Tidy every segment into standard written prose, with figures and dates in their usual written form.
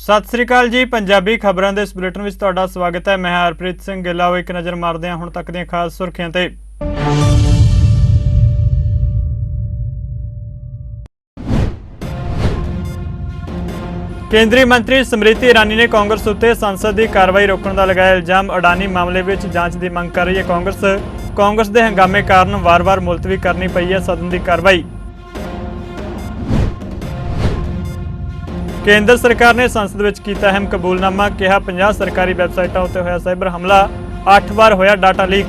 सत श्री अकाल जी। पंजाबी खबरों के इस बुलेटिन में तुहाडा स्वागत है। मैं हरप्रीत सिंह गिला। एक नज़र मारते हैं हुण तक दी खास सुर्खियां ते। केंद्रीय मंत्री स्मृति ईरानी ने कांग्रेस उत्ते संसद की कार्रवाई रोकने का लगाया इल्जाम। अडानी मामले में जांच की मंग कर रही है कांग्रेस के हंगामे कारण वार वार मुलतवी करनी पई है सदन की कार्रवाई। केंद्र सरकार ने संसद में किया अहम कबूलनामा। कहा 50 सरकारी वैबसाइटों उत्ते होया साइबर हमला, 8 बार होया डाटा लीक।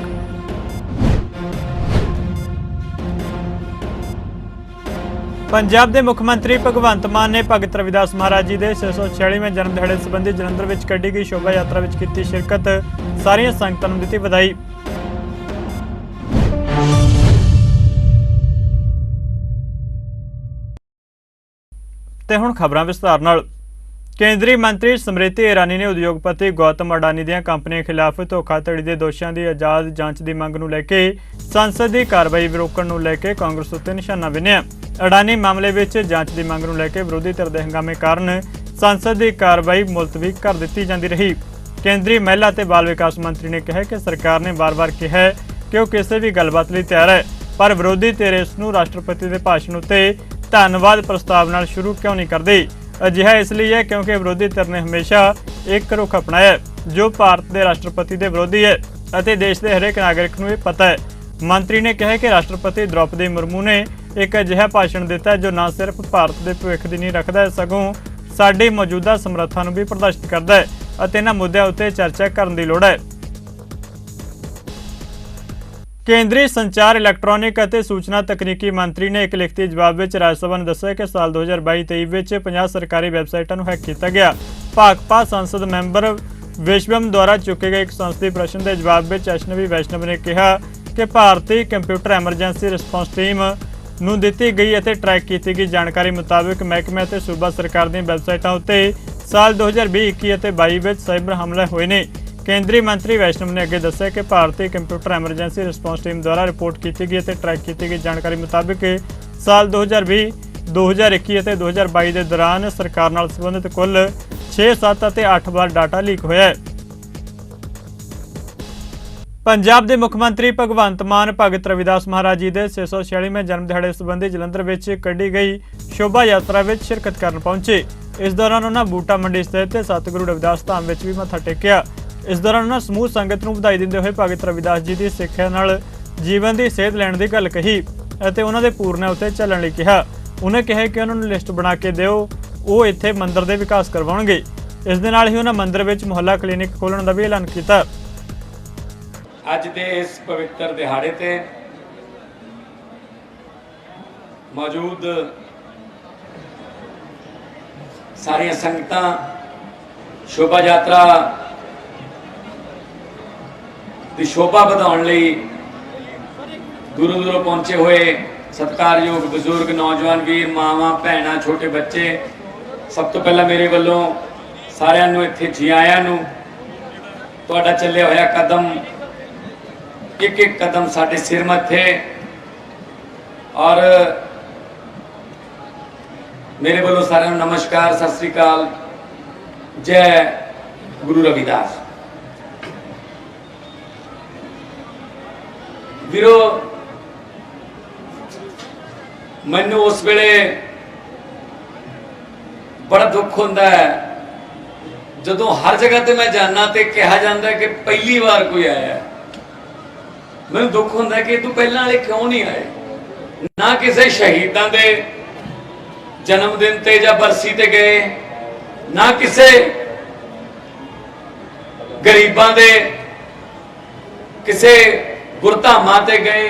पंजाब के मुख्यमंत्री भगवंत मान ने भगत रविदास महाराज जी के 646वें जन्म दिहाड़े संबंधी जलंधर में कढ़ी गई शोभा यात्रा में की शिरकत। सारिया संगतां नूं दित्ती बधाई। ते हुण खबरां विस्तार नाल। केंद्रीय मंत्री स्मृति ईरानी ने उद्योगपति गौतम अडानी ਦੀਆਂ कंपनियों खिलाफ धोखाधड़ी के दोषों की आजाद जांच की मंग नूं लैके संसद की कार्रवाई रोकण नूं लैके कांग्रेस उत्ते निशाना बिन्निया। अडानी मामले में जांच की मंग नूं लैके विरोधी धिर दे हंगामे कारण संसद की कार्रवाई मुलतवी कर दी जाती रही। केंद्रीय महिला ते बाल विकास मंत्री ने कहा कि सरकार ने बार बार कहा है कि वह किसी भी गलबात लई तैयार है, पर विरोधी धिर इस नूं राष्ट्रपति के भाषण उत्ते धन्नवाद प्रस्ताव नाल शुरू क्यों नहीं करती। अजिहा इसलिए है क्योंकि विरोधी धिर ने हमेशा एक रुख अपनाया जो भारत के राष्ट्रपति के विरोधी है और देश के हरेक नागरिक को यह पता है। मंत्री ने कहा कि राष्ट्रपति द्रौपदी मुर्मू ने एक अजिहा भाषण दिता जो न सिर्फ भारत के भविख की नींह रखता है सगों साडी मौजूदा समर्था भी प्रदर्शित करता है और इन्हां मुद्दों उत्ते चर्चा करने की लोड़ है। केंद्रीय संचार इलैक्ट्रॉनिक और सूचना तकनीकी मंत्री ने एक लिखती जवाब में राज्यसभा ने दस्सिया कि साल 2022-23 50 सरकारी वैबसाइटों को हैक किया गया। भाजपा संसद मैंबर विश्वम द्वारा चुके गए एक संसदीय प्रश्न के जवाब में अश्विनी वैष्णव ने कहा कि भारतीय कंप्यूटर एमरजेंसी रिस्पॉन्स टीम नूं दित्ती गई और ट्रैक की गई जानकारी मुताबिक महकमे और सूबा सरकार दी वैबसाइटों उत्ते साल 2020-21 और 22 में साइबर हमले हुए ने। केंद्रीय मंत्री वैष्णव ने अगे दस्सिया कि भारतीय कंप्यूटर एमरजेंसी रिस्पॉन्स टीम द्वारा रिपोर्ट की गई और ट्रैक की गई जानकारी मुताबिक साल 2020, 2021 और 2022 के दौरान सरकार नाल संबंधित कुल 6, 7 और 8 बार डाटा लीक होया है। पंजाब के मुख्यमंत्री भगवंत मान भगत रविदास महाराज जी के 646वें जन्म दिहाड़े संबंधी जलंधर में कढ़ी गई शोभा यात्रा में शिरकत करन पहुंचे। इस दौरान उन्होंने बूटा मंडी स्थित सतगुरु रविदास धाम में भी मत्था टेकिया। इस दौरान उन्होंने समूह संगत को बधाई देंदे हुए भगत रविदास जी की सिक्ख्या नाल जीवन की सेध लैण की गल कही और उन्होंने पूरने उत्ते चलण लई कहा। उन्हें कहा कि उन्होंने लिस्ट बना के दिओ, वो इत्थे मंदिर के विकास करवाउणगे। इस दे नाल ही उन्होंने मंदिर में मुहल्ला क्लीनिक खोलण का भी ऐलान किया। अज के इस पवित्र दिहाड़े ते मौजूद सारिया संगतां शोभा यात्रा की शोभा बढ़ाने लई दूरों दूरों पहुंचे हुए सत्कारयोग बुजुर्ग नौजवान वीर मावां भैणां छोटे बच्चे, सब तो पहला मेरे वालों सारिਆਂ ਨੂੰ ਇੱਥੇ जी आया ਨੂੰ ਤੁਹਾਡਾ ਚੱਲਿਆ ਹੋਇਆ कदम एक एक कदम साडे सिर मथे और मेरे वालों सारे नमस्कार, सत श्री अकाल, जय गुरु रविदास। वीरो मैनू उस वेले बड़ा दुख होंदा है जदों हर जगह ते मैं जाना ते कहा जाता है कि पहली बार कोई आया। मैं दुख होंदा है कि तू पहला वाले क्यों नहीं आए। ना किसी शहीदां दे जन्मदिन ते या बरसी ते गए, ना किसी गरीबां दे किसी गुरधामां ते गए,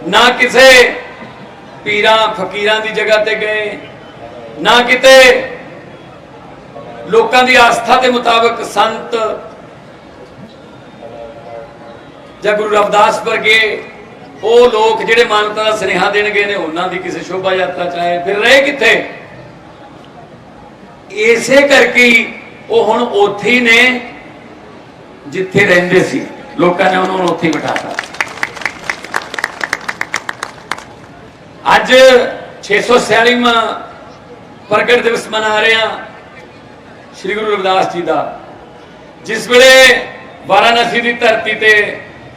ना किसी पीरां फकीरां दी जगह ते गए, ना किते लोकां दी आस्था के मुताबिक संत या गुरु रविदास वर्गे वो लोग जिहड़े मानवता का सुनेहा देण गए ने उन्हां दी किसी शोभा यात्रा च आए। फिर रहे कित्थे? इसे करके वो हुण उत्थे ही ने जिथे रहिंदे सी, लोकां ने उन्होंने उत्थे ही बिठाता। अज 646वां प्रगट दिवस मना रहे हैं। श्री गुरु रविदास जी का। जिस वेले वाराणसी की धरती ते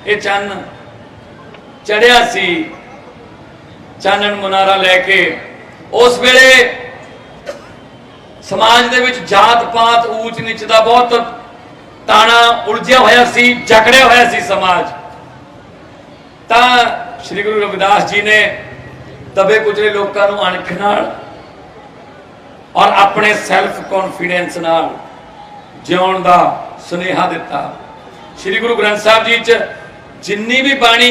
ये चन्न चढ़िया सी, चानन मुनारा लैके, उस वेले समाज दे विच जात पात ऊंच नीच का बहुत ताना उलझिया होया सी, जकड़िया होया सी समाज। तां श्री गुरु रविदास जी ने दबे कुचले लोगों को अणख नाल और अपने सैल्फ कॉन्फिडेंस नाल जिउण दा सुनेहा दिता। श्री गुरु ग्रंथ साहब जी च जिन्नी भी बाणी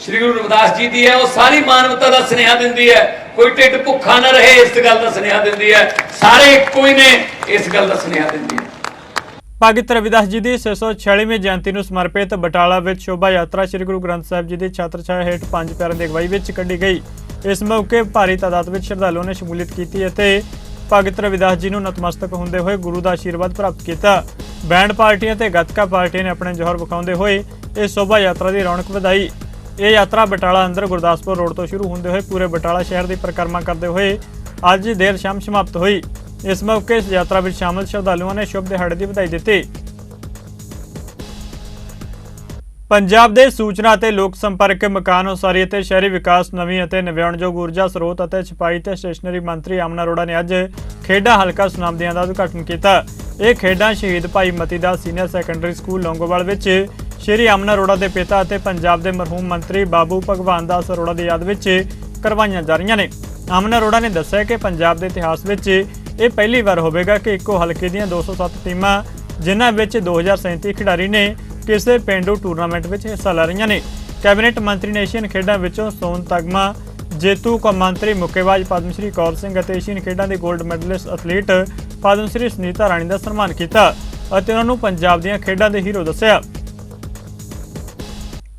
श्री गुरु रविदास जी की है, वो सारी मानवता का सुनेहा दिंदी है। कोई ढिड भुखा ना रहे इस गल का सुनेहा दिंदी है, सारे इक्को ही ने इस गल का सुनेहा दिंदी है। ਭਗਤ ਰਵਿਦਾਸ ਜੀ ਦੀ 646ਵੀਂ ਜयंती ਨੂੰ ਸਮਰਪਿਤ ਬਟਾਲਾ ਵਿੱਚ ਸ਼ੋਭਾ ਯਾਤਰਾ ਸ੍ਰੀ ਗੁਰੂ ਗ੍ਰੰਥ ਸਾਹਿਬ ਜੀ ਦੀ ਛਤਰ ਛਾਇਆ ਹੇਠ ਪੰਜ ਪਿਆਰਿਆਂ ਦੀ ਅਗਵਾਈ ਵਿੱਚ ਕੱਢੀ ਗਈ। ਇਸ ਮੌਕੇ ਭਾਰੀ ਤਾਦਾਦ ਵਿੱਚ ਸ਼ਰਧਾਲੂਆਂ ਨੇ ਸ਼ਮੂਲੀਅਤ ਕੀਤੀ ਅਤੇ ਭਗਤ ਰਵਿਦਾਸ ਜੀ ਨੂੰ ਨਤਮਸਤਕ ਹੁੰਦੇ ਹੋਏ ਗੁਰੂ ਦਾ ਆਸ਼ੀਰਵਾਦ ਪ੍ਰਾਪਤ ਕੀਤਾ। ਬੈਂਡ ਪਾਰਟੀਆਂ ਤੇ ਗੱਤਕਾ ਪਾਰਟੀਆਂ ਨੇ ਆਪਣੇ ਜੋਹਰ ਵਿਖਾਉਂਦੇ ਹੋਏ ਇਸ ਸ਼ੋਭਾ ਯਾਤਰਾ ਦੀ ਰੌਣਕ ਵਧਾਈ। ਇਹ ਯਾਤਰਾ ਬਟਾਲਾ ਅੰਦਰ ਗੁਰਦਾਸਪੁਰ ਰੋਡ ਤੋਂ ਸ਼ੁਰੂ ਹੁੰਦੇ ਹੋਏ ਪੂਰੇ ਬਟਾਲਾ ਸ਼ਹਿਰ ਦੀ ਪਰਿਕਰਮਾ ਕਰਦੇ ਹੋਏ ਅੱਜ ਦੇਰ ਸ਼ਾਮ ਸਮਾਪਤ ਹੋਈ। ਇਸ ਮੌਕੇ ਇਸ ਯਾਤਰਾ ਵਿੱਚ ਸ਼ਾਮਲ ਸ਼ਰਧਾਲੂਆਂ ਨੇ ਸ਼ੁਭ ਦਿਹਾੜੇ ਦੀ ਵਧਾਈ ਦਿੱਤੀ। ਪੰਜਾਬ ਦੇ ਸੂਚਨਾ ਅਤੇ ਲੋਕ ਸੰਪਰਕ, ਮਕਾਨ ਉਸਾਰੀ ਅਤੇ ਸ਼ਹਿਰੀ ਵਿਕਾਸ, ਨਵੀਂ ਅਤੇ ਨਵਿਆਉਣਯੋਗ ਊਰਜਾ ਸਰੋਤ ਅਤੇ ਛਪਾਈ ਤੇ ਸਟੇਸ਼ਨਰੀ ਮੰਤਰੀ ਆਮਨਾ ਅਰੋੜਾ ਨੇ ਅੱਜ ਖੇਡਾਂ ਹਲਕਾ ਸੁਨਾਮਦੀਆਂ ਦਾ ਉਦਘਾਟਨ ਕੀਤਾ। ਇਹ ਖੇਡਾਂ ਸ਼ਹੀਦ Bhai Mati Das senior secondary school Longowal ਵਿੱਚ ਸ਼੍ਰੀ ਆਮਨਾ ਅਰੋੜਾ ਦੇ ਪਿਤਾ ਅਤੇ ਪੰਜਾਬ ਦੇ ਮਰਹੂਮ ਮੰਤਰੀ ਬਾਬੂ ਭਗਵਾਨ ਦਾਸ ਅਰੋੜਾ ਦੀ ਯਾਦ ਵਿੱਚ ਕਰਵਾਈਆਂ ਜਾ ਰਹੀਆਂ ਨੇ। ਆਮਨਾ ਅਰੋੜਾ ਨੇ ਦੱਸਿਆ ਕਿ ਪੰਜਾਬ ਦੇ ਇਤਿਹਾਸ ਵਿੱਚ ਇਹ ਪਹਿਲੀ ਵਾਰ ਹੋਵੇਗਾ ਕਿ ਇੱਕੋ ਹਲਕੇ ਦੀਆਂ 207 ਟੀਮਾਂ, ਜਿਨ੍ਹਾਂ ਵਿੱਚ 2037 ਖਿਡਾਰੀ ਨੇ, ਕਿਸੇ ਪੇਂਡੂ ਟੂਰਨਾਮੈਂਟ ਵਿੱਚ ਹਿੱਸਾ ਲੈ ਰਹੀਆਂ ਨੇ। ਕੈਬਨਿਟ ਮੰਤਰੀ ਨੇ ਏਸ਼ੀਅਨ ਖੇਡਾਂ ਵਿੱਚੋਂ ਸੋਨ ਤਗਮਾ ਜੇਤੂ ਕੌਮਾਂਤਰੀ ਮੁੱਕੇਬਾਜ਼ ਪਦਮ ਸ਼੍ਰੀ ਕੌਰ ਸਿੰਘ ਅਤੇ ਏਸ਼ੀਅਨ ਖੇਡਾਂ ਦੀ 골ਡ ਮੈਡਲਿਸਟ ਐਥਲੀਟ ਪਦਮ ਸ਼੍ਰੀ ਸੁਨੀਤਾ ਰਾਣੀ ਦਾ ਸਨਮਾਨ ਕੀਤਾ ਅਤੇ ਉਹਨਾਂ ਨੂੰ ਪੰਜਾਬ ਦੀਆਂ ਖੇਡਾਂ ਦੇ ਹੀਰੋ ਦੱਸਿਆ।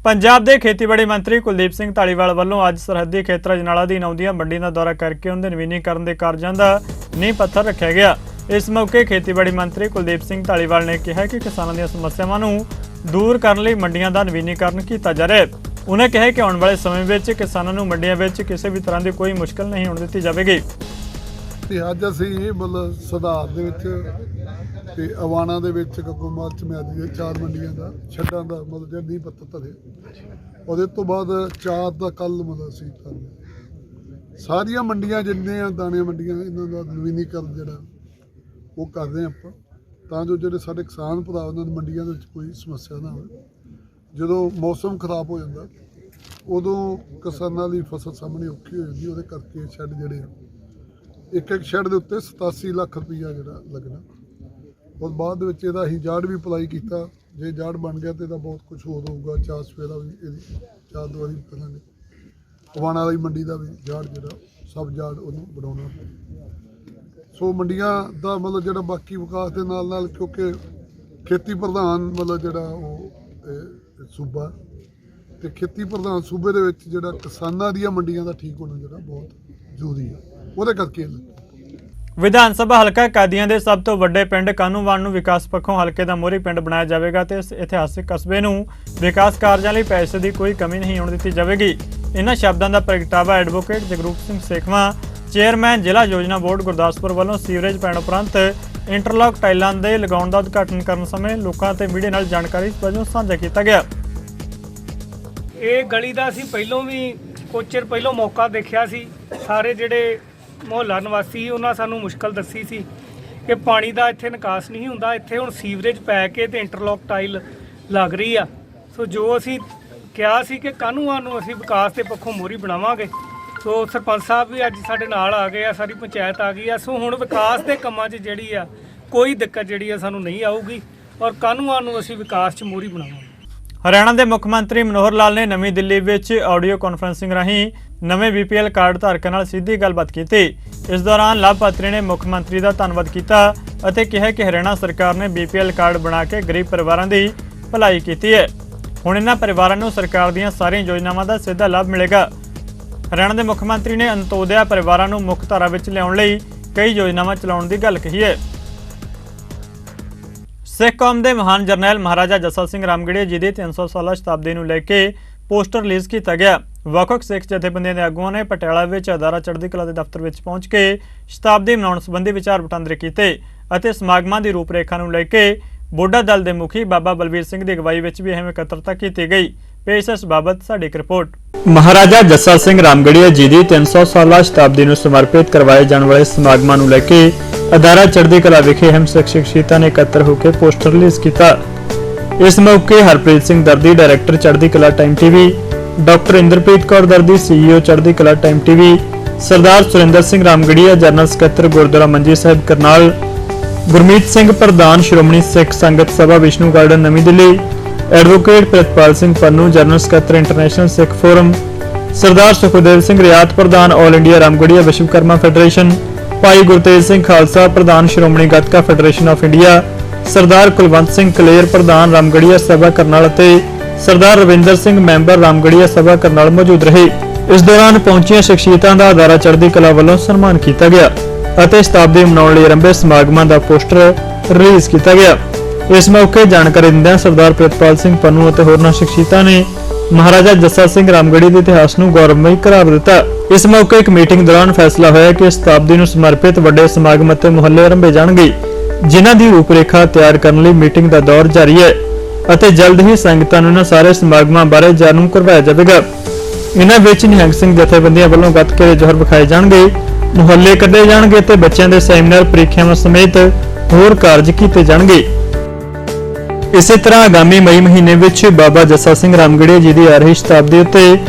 ਪੰਜਾਬ ਦੇ ਖੇਤੀਬਾੜੀ ਮੰਤਰੀ ਕੁਲਦੀਪ ਸਿੰਘ ਧਾਲੀਵਾਲ ਵੱਲੋਂ ਅੱਜ ਸਰਹੱਦੀ ਖੇਤਰ ਅਜਨਾਲਾ ਦੀ ਨੌਂਦੀਆਂ ਮੰਡੀ ਦਾ ਦੌਰਾ ਕਰਕੇ ਉਹਨਾਂ ਦੇ ਨਵੀਨੀਕਰਨ ਦੇ ਕਾਰਜਾਂ ਦਾ ਨੀਂਹ ਪੱਥਰ ਰੱਖਿਆ ਗਿਆ। ਇਸ ਮੌਕੇ ਖੇਤੀਬਾੜੀ ਮੰਤਰੀ ਕੁਲਦੀਪ ਸਿੰਘ ਧਾਲੀਵਾਲ ਨੇ ਕਿਹਾ ਕਿ ਕਿਸਾਨਾਂ ਦੀਆਂ ਸਮੱਸਿਆਵਾਂ ਨੂੰ ਦੂਰ ਕਰਨ ਲਈ ਮੰਡੀਆਂ ਦਾ ਨਵੀਨੀਕਰਨ ਕੀਤਾ ਜਾ ਰਿਹਾ ਹੈ। ਉਹਨਾਂ ਕਿਹਾ ਕਿ ਆਉਣ ਵਾਲੇ ਸਮੇਂ ਵਿੱਚ ਕਿਸਾਨਾਂ ਨੂੰ ਮੰਡੀਆਂ ਵਿੱਚ ਕਿਸੇ ਵੀ ਤਰ੍ਹਾਂ ਦੀ ਕੋਈ ਮੁਸ਼ਕਲ ਨਹੀਂ ਹੋਣ ਦਿੱਤੀ ਜਾਵੇਗੀ। ਅੱਜ ਅਸੀਂ ਮਤਲਬ ਸੁਧਾਰ ਦੇ ਵਿੱਚ ਤੇ ਅਵਾਣਾ ਦੇ ਵਿੱਚ ਕਕੂਮਲ ਚ ਮਿਆਦੀ ਦੇ 4 ਮੰਡੀਆਂ ਦਾ ਛੱਡਾਂ ਦਾ ਮਤਲਬ ਜੇ ਨਹੀਂ ਪੱਤਰ ਧਰੇ, ਉਹਦੇ ਤੋਂ ਬਾਅਦ 4 ਦਾ ਕੱਲ ਮਤਲਬ ਅਸੀਂ ਕਰਦੇ ਸਾਰੀਆਂ ਮੰਡੀਆਂ ਜਿੰਨੀਆਂ ਦਾਣੇ ਮੰਡੀਆਂ ਇਹਨਾਂ ਦਾ ਨਵੀਨੀਕਰਨ ਜਿਹੜਾ ਉਹ ਕਰਦੇ ਆਪਾਂ, ਤਾਂ ਜੋ ਜਿਹੜੇ ਸਾਡੇ ਕਿਸਾਨ ਭਰਾ ਉਹਨਾਂ ਦੀ ਮੰਡੀਆਂ ਦੇ ਵਿੱਚ ਕੋਈ ਸਮੱਸਿਆ ਨਾ ਹੋਵੇ। ਜਦੋਂ ਮੌਸਮ ਖਰਾਬ ਹੋ ਜਾਂਦਾ ਉਦੋਂ ਕਿਸਾਨਾਂ ਦੀ ਫਸਲ ਸਾਹਮਣੇ ਔਖੀ ਹੋ ਜਾਂਦੀ, ਉਹਦੇ ਕਰਕੇ ਸ਼ੈੱਡ ਜਿਹੜੇ ਇੱਕ ਸ਼ੈੱਡ ਦੇ ਉੱਤੇ 87 ਲੱਖ ਰੁਪਈਆ ਜਿਹੜਾ ਲੱਗਣਾ। और बाद ਵਿੱਚ ਇਹਦਾ ਅਸੀਂ ਜਾੜ ਵੀ ਅਪਲਾਈ ਕੀਤਾ। ਜੇ ਜਾੜ ਬਣ ਗਿਆ ਤੇ ਇਹਦਾ ਬਹੁਤ ਕੁਝ ਹੋਰ ਹੋਊਗਾ। 4 ਸਵੇਰਾ ਵੀ ਇਹਦੀ 4 ਦੁਆਰੀ ਕਰਾਂਗੇ। ਪਵਾਣਾ ਵਾਲੀ ਮੰਡੀ ਦਾ ਵੀ ਜਾੜ ਜਿਹੜਾ ਸਭ ਜਾੜ ਉਹਨੂੰ ਬਣਾਉਣਾ। ਸੋ ਮੰਡੀਆਂ ਦਾ ਮਤਲਬ ਜਿਹੜਾ ਬਾਕੀ ਵਿਕਾਸ ਦੇ ਨਾਲ ਨਾਲ, ਕਿਉਂਕਿ ਖੇਤੀ ਪ੍ਰਧਾਨ ਮਤਲਬ ਜਿਹੜਾ ਉਹ ਸੂਬਾ ਤੇ ਖੇਤੀ ਪ੍ਰਧਾਨ ਸੂਬੇ ਦੇ ਵਿੱਚ ਜਿਹੜਾ ਕਿਸਾਨਾਂ ਦੀਆਂ ਮੰਡੀਆਂ ਦਾ ਠੀਕ ਹੋਣਾ ਜਿਹੜਾ ਬਹੁਤ ਜ਼ਰੂਰੀ ਹੈ, ਉਹਦੇ ਕਰਕੇ ਵਿਧਾਨ ਸਭਾ ਹਲਕਾ ਕਾਦੀਆਂ ਦੇ ਸਭ ਤੋਂ ਵੱਡੇ ਪਿੰਡ ਕਾਨੂੰਵਾਨ ਨੂੰ ਵਿਕਾਸ ਪੱਖੋਂ ਹਲਕੇ ਦਾ ਮੋਹਰੀ ਪਿੰਡ ਬਣਾਇਆ ਜਾਵੇਗਾ ਤੇ ਇਸ ਇਤਿਹਾਸਿਕ ਕਸਬੇ ਨੂੰ ਵਿਕਾਸ ਕਾਰਜਾਂ ਲਈ ਪੈਸੇ ਦੀ ਕੋਈ ਕਮੀ ਨਹੀਂ ਹੋਣ ਦਿੱਤੀ ਜਾਵੇਗੀ। ਇਹਨਾਂ ਸ਼ਬਦਾਂ ਦਾ ਪ੍ਰਗਟਾਵਾ ਐਡਵੋਕੇਟ ਜਗਰੂਪ ਸਿੰਘ ਸੇਖਵਾਂ, ਚੇਅਰਮੈਨ ਜ਼ਿਲ੍ਹਾ ਯੋਜਨਾ ਬੋਰਡ ਗੁਰਦਾਸਪੁਰ ਵੱਲੋਂ ਸੀਵਰੇਜ ਪੈਣ ਉਪਰੰਤ ਇੰਟਰਲੌਕ ਟਾਈਲਾਂ ਦੇ ਲਗਾਉਣ ਦਾ ਉਦਘਾਟਨ ਕਰਨ ਸਮੇਂ ਲੋਕਾਂ ਤੇ ਮੀਡੀਆ ਨਾਲ ਜਾਣਕਾਰੀ ਵਜੋਂ ਸਾਂਝਾ ਕੀਤਾ ਗਿਆ। ਇਹ ਗਲੀ ਦਾ ਅਸੀਂ ਪਹਿਲਾਂ ਵੀ ਕੁਝ ਚਿਰ ਪਹਿਲਾਂ ਮੌਕਾ ਦੇਖਿਆ ਸੀ। ਸਾਰੇ ਜਿਹੜੇ ਮੁਹੱਲਾ ਨਿਵਾਸੀ ਉਹਨਾਂ ਸਾਨੂੰ ਮੁਸ਼ਕਲ ਦੱਸੀ ਸੀ ਕਿ ਪਾਣੀ ਦਾ ਇੱਥੇ ਨਿਕਾਸ ਨਹੀਂ ਹੁੰਦਾ। ਇੱਥੇ ਹੁਣ ਸੀਵਰੇਜ ਪੈ ਕੇ ਤੇ ਇੰਟਰਲੌਕ ਟਾਈਲ ਲੱਗ ਰਹੀ ਆ। ਸੋ ਜੋ ਅਸੀਂ ਕਿਹਾ ਸੀ ਕਿ ਕਾਨੂੰਨ ਨੂੰ ਅਸੀਂ ਵਿਕਾਸ ਦੇ ਪੱਖੋਂ ਮੋਹਰੀ ਬਣਾਵਾਂਗੇ। ਸੋ ਸਰਪੰਚ ਸਾਹਿਬ ਵੀ ਅੱਜ ਸਾਡੇ ਨਾਲ ਆ ਗਏ ਆ, ਸਾਰੀ ਪੰਚਾਇਤ ਆ ਗਈ ਆ। ਸੋ ਹੁਣ ਵਿਕਾਸ ਦੇ ਕੰਮਾਂ 'ਚ ਜਿਹੜੀ ਆ ਕੋਈ ਦਿੱਕਤ ਜਿਹੜੀ ਆ ਸਾਨੂੰ ਨਹੀਂ ਆਊਗੀ ਔਰ ਕਾਨੂੰਨ ਨੂੰ ਅਸੀਂ ਵਿਕਾਸ 'ਚ ਮੋਹਰੀ ਬਣਾਵਾਂਗੇ। ਹਰਿਆਣਾ ਦੇ ਮੁੱਖ ਮੰਤਰੀ ਮਨੋਹਰ ਲਾਲ ਨੇ ਨਵੀਂ ਦਿੱਲੀ ਵਿੱਚ ਆਡੀਓ ਕਾਨਫਰੰਸਿੰਗ ਰਾਹੀਂ ਨਵੇਂ BPL ਕਾਰਡ ਧਾਰਕਾਂ ਨਾਲ ਸਿੱਧੀ ਗੱਲਬਾਤ ਕੀਤੀ। ਇਸ ਦੌਰਾਨ ਲਾਭਪਾਤਰੀ ਨੇ ਮੁੱਖ ਮੰਤਰੀ ਦਾ ਧੰਨਵਾਦ ਕੀਤਾ ਅਤੇ ਕਿਹਾ ਕਿ ਹਰਿਆਣਾ ਸਰਕਾਰ ਨੇ BPL ਕਾਰਡ ਬਣਾ ਕੇ ਗਰੀਬ ਪਰਿਵਾਰਾਂ ਦੀ ਭਲਾਈ ਕੀਤੀ ਹੈ। ਹੁਣ ਇਹਨਾਂ ਪਰਿਵਾਰਾਂ ਨੂੰ ਸਰਕਾਰ ਦੀਆਂ ਸਾਰੀਆਂ ਯੋਜਨਾਵਾਂ ਦਾ ਸਿੱਧਾ ਲਾਭ ਮਿਲੇਗਾ। ਹਰਿਆਣਾ ਦੇ ਮੁੱਖ ਮੰਤਰੀ ਨੇ ਅੰਤੋਦਿਆ ਪਰਿਵਾਰਾਂ ਨੂੰ ਮੁੱਖ ਧਾਰਾ ਵਿੱਚ ਲਿਆਉਣ ਲਈ ਕਈ ਯੋਜਨਾਵਾਂ ਚਲਾਉਣ ਦੀ ਗੱਲ ਕਹੀ ਹੈ। ਸਿੱਖ ਕੌਮ ਦੇ ਮਹਾਨ ਜਰਨੈਲ ਮਹਾਰਾਜਾ ਜੱਸਾ ਸਿੰਘ ਰਾਮਗੜ੍ਹੀਆ ਜੀ ਦੀ 300 ਸਾਲਾ ਸ਼ਤਾਬਦੀ ਨੂੰ ਲੈ ਕੇ ਪੋਸਟਰ ਰਿਲੀਜ਼ ਕੀਤਾ ਗਿਆ। ਵੱਖ-ਵੱਖ ਸਿੱਖ ਜਥੇਬੰਦੀਆਂ ਦੇ ਆਗੂਆਂ ਨੇ ਪਟਿਆਲਾ ਵਿੱਚ ਅਦਾਰਾ ਚੜ੍ਹਦੀ ਕਲਾ ਦੇ ਦਫ਼ਤਰ ਵਿੱਚ ਪਹੁੰਚ ਕੇ ਸ਼ਤਾਬਦੀ ਮਨਾਉਣ ਸੰਬੰਧੀ ਵਿਚਾਰ ਵਟਾਂਦਰੇ ਕੀਤੇ ਅਤੇ ਸਮਾਗਮਾਂ ਦੀ ਰੂਪਰੇਖਾ ਨੂੰ ਲੈ ਕੇ ਬੁੱਢਾ ਦਲ ਦੇ ਮੁਖੀ ਬਾਬਾ ਬਲਵੀਰ ਸਿੰਘ ਦੀ ਅਗਵਾਈ ਵਿੱਚ ਵੀ ਅਹਿਮ ਇਕੱਤਰਤਾ ਕੀਤੀ ਗਈ। ਪੇਸ਼ ਇਸ ਬਾਬਤ ਸਾਡੀ ਇੱਕ ਰਿਪੋਰਟ। ਮਹਾਰਾਜਾ ਜੱਸਾ ਸਿੰਘ ਰਾਮਗੜੀਆ ਜੀ ਦੀ 300 ਸਾਲਾ ਸ਼ਤਾਬਦੀ ਨੂੰ ਸਮਰਪਿਤ ਕਰਵਾਏ ਜਾਣ ਵਾਲੇ ਸਮਾਗਮਾਂ ਨੂੰ ਲੈ ਕੇ ਅਦਾਰਾ ਚੜ੍ਹਦੀ ਕਲਾ ਵਿਖੇ ਅਹਿਮ ਸ਼ਖਸੀਅਤਾਂ ਨੇ ਇਕੱਤਰ ਹੋ ਕੇ ਪੋਸਟਰ ਰਿਲੀਜ਼ ਕੀਤਾ। ਇਸ ਮੌਕੇ ਹਰਪ੍ਰੀਤ ਸਿੰਘ ਦਰਦੀ director Chardi Kala time TV, doctor Inderpreet Kaur Dardi CEO Chardi Kala time TV, Sardar Surinder Singh Ramgarhia general ਸਕੱਤਰ ਗੁਰਦੁਆਰਾ ਮੰਜੀ ਸਾਹਿਬ ਕਰਨਾਲ, ਗੁਰਮੀਤ ਸਿੰਘ ਪ੍ਰਧਾਨ ਸ਼੍ਰੋਮਣੀ ਸਿੱਖ ਸੰਗਤ ਸਭਾ Vishnu garden Navin Delhi, advocate Pritpal Singh Pannu general ਸਕੱਤਰ ਇੰਟਰਨੈਸ਼ਨਲ ਸਿੱਖ ਫੋਰਮ, ਸਰਦਾਰ ਸੁਖਦੇਵ ਸਿੰਘ ਰਿਆਤ ਪ੍ਰਧਾਨ all India Ramgarhia Vishwakarma federation, Bhai Gurtej Singh Khalsa ਪ੍ਰਧਾਨ Shiromani Gatka federation of India, Sardar Kulwant Singh Kaler ਪ੍ਰਧਾਨ ਰਾਮਗੜੀਆ ਸਭਾ ਕਰਨਾਲ ਅਤੇ ਸਰਦਾਰ ਰਵਿੰਦਰ ਸਿੰਘ ਮੈਂਬਰ ਰਾਮਗੜੀਆ ਸਭਾ ਕਰਨਾਲ ਮੌਜੂਦ ਰਹੇ। ਇਸ ਦੌਰਾਨ ਪਹੁੰਚੀਆਂ ਸ਼ਖਸੀਅਤਾਂ ਦਾ ਅਦਾਰਾ ਚੜ੍ਹਦੀ ਕਲਾ ਵੱਲੋਂ ਸਨਮਾਨ ਕੀਤਾ ਗਿਆ ਅਤੇ ਸ਼ਤਾਬਦੀ ਮਨਾਉਣ ਲਈ ਆਰੰਭੇ ਸਮਾਗਮਾਂ ਦਾ ਪੋਸਟਰ ਰਿਲੀਜ਼ ਕੀਤਾ ਗਿਆ। ਇਸ ਮੌਕੇ ਜਾਣਕਾਰੀ ਦਿੰਦਿਆਂ ਸਰਦਾਰ ਪ੍ਰਿਤਪਾਲ ਸਿੰਘ ਪੰਨੂ ਅਤੇ ਹੋਰਨਾਂ ਸ਼ਖਸੀਅਤਾਂ ਨੇ ਮਹਾਰਾਜਾ ਜੱਸਾ ਸਿੰਘ ਰਾਮਗੜ੍ਹੀ ਦੇ ਇਤਿਹਾਸ ਨੂੰ ਗੌਰਵਮਈ ਕਰਾਰ ਦਿੱਤਾ। ਇਸ ਮੌਕੇ ਇੱਕ ਮੀਟਿੰਗ ਦੌਰਾਨ ਫੈਸਲਾ ਹੋਇਆ ਕਿ ਸ਼ਤਾਬਦੀ ਨੂੰ ਸਮਰਪਿਤ ਵੱਡੇ ਸਮਾਗਮ ਅਤੇ ਮੁਹੱਲੇ ਆਰੰਭੇ ਜਾਣਗੇ, ਜਿਨ੍ਹਾਂ ਦੀ ਰੂਪਰੇਖਾ ਤਿਆਰ ਕਰਨ ਲਈ ਮੀਟਿੰਗ ਦਾ ਦੌਰ ਜਾਰੀ ਹੈ ਅਤੇ ਜਲਦ ਹੀ ਸੰਗਤਾਂ ਨੂੰ ਇਹਨਾਂ ਸਾਰੇ ਸਮਾਗਮਾਂ ਬਾਰੇ ਜਾਣੂ ਕਰਵਾਇਆ ਜਾਵੇਗਾ। ਇਹਨਾਂ ਵਿੱਚ ਨਿਹੰਗ ਸਿੰਘ ਜਥੇਬੰਦੀਆਂ ਵੱਲੋਂ ਗੱਤਕੇ ਦੇ ਜੋਹਰ ਵਿਖਾਏ ਜਾਣਗੇ, ਮੁਹੱਲੇ ਕੱਢੇ ਜਾਣਗੇ ਤੇ ਬੱਚਿਆਂ ਦੇ ਸੈਮੀਨਾਰ ਪ੍ਰੀਖਿਆਵਾਂ ਸਮੇਤ ਹੋਰ ਕਾਰਜ ਕੀਤੇ ਜਾਣਗੇ। ਇਸੇ ਤਰ੍ਹਾਂ ਆਗਾਮੀ ਮਈ ਮਹੀਨੇ ਵਿੱਚ ਬਾਬਾ ਜੱਸਾ ਸਿੰਘ ਰਾਮਗੜੀਆ ਜੀ ਦੀ ਆ ਰਹੀ ਸ਼ਤਾਬਦੀ ਉੱਤੇ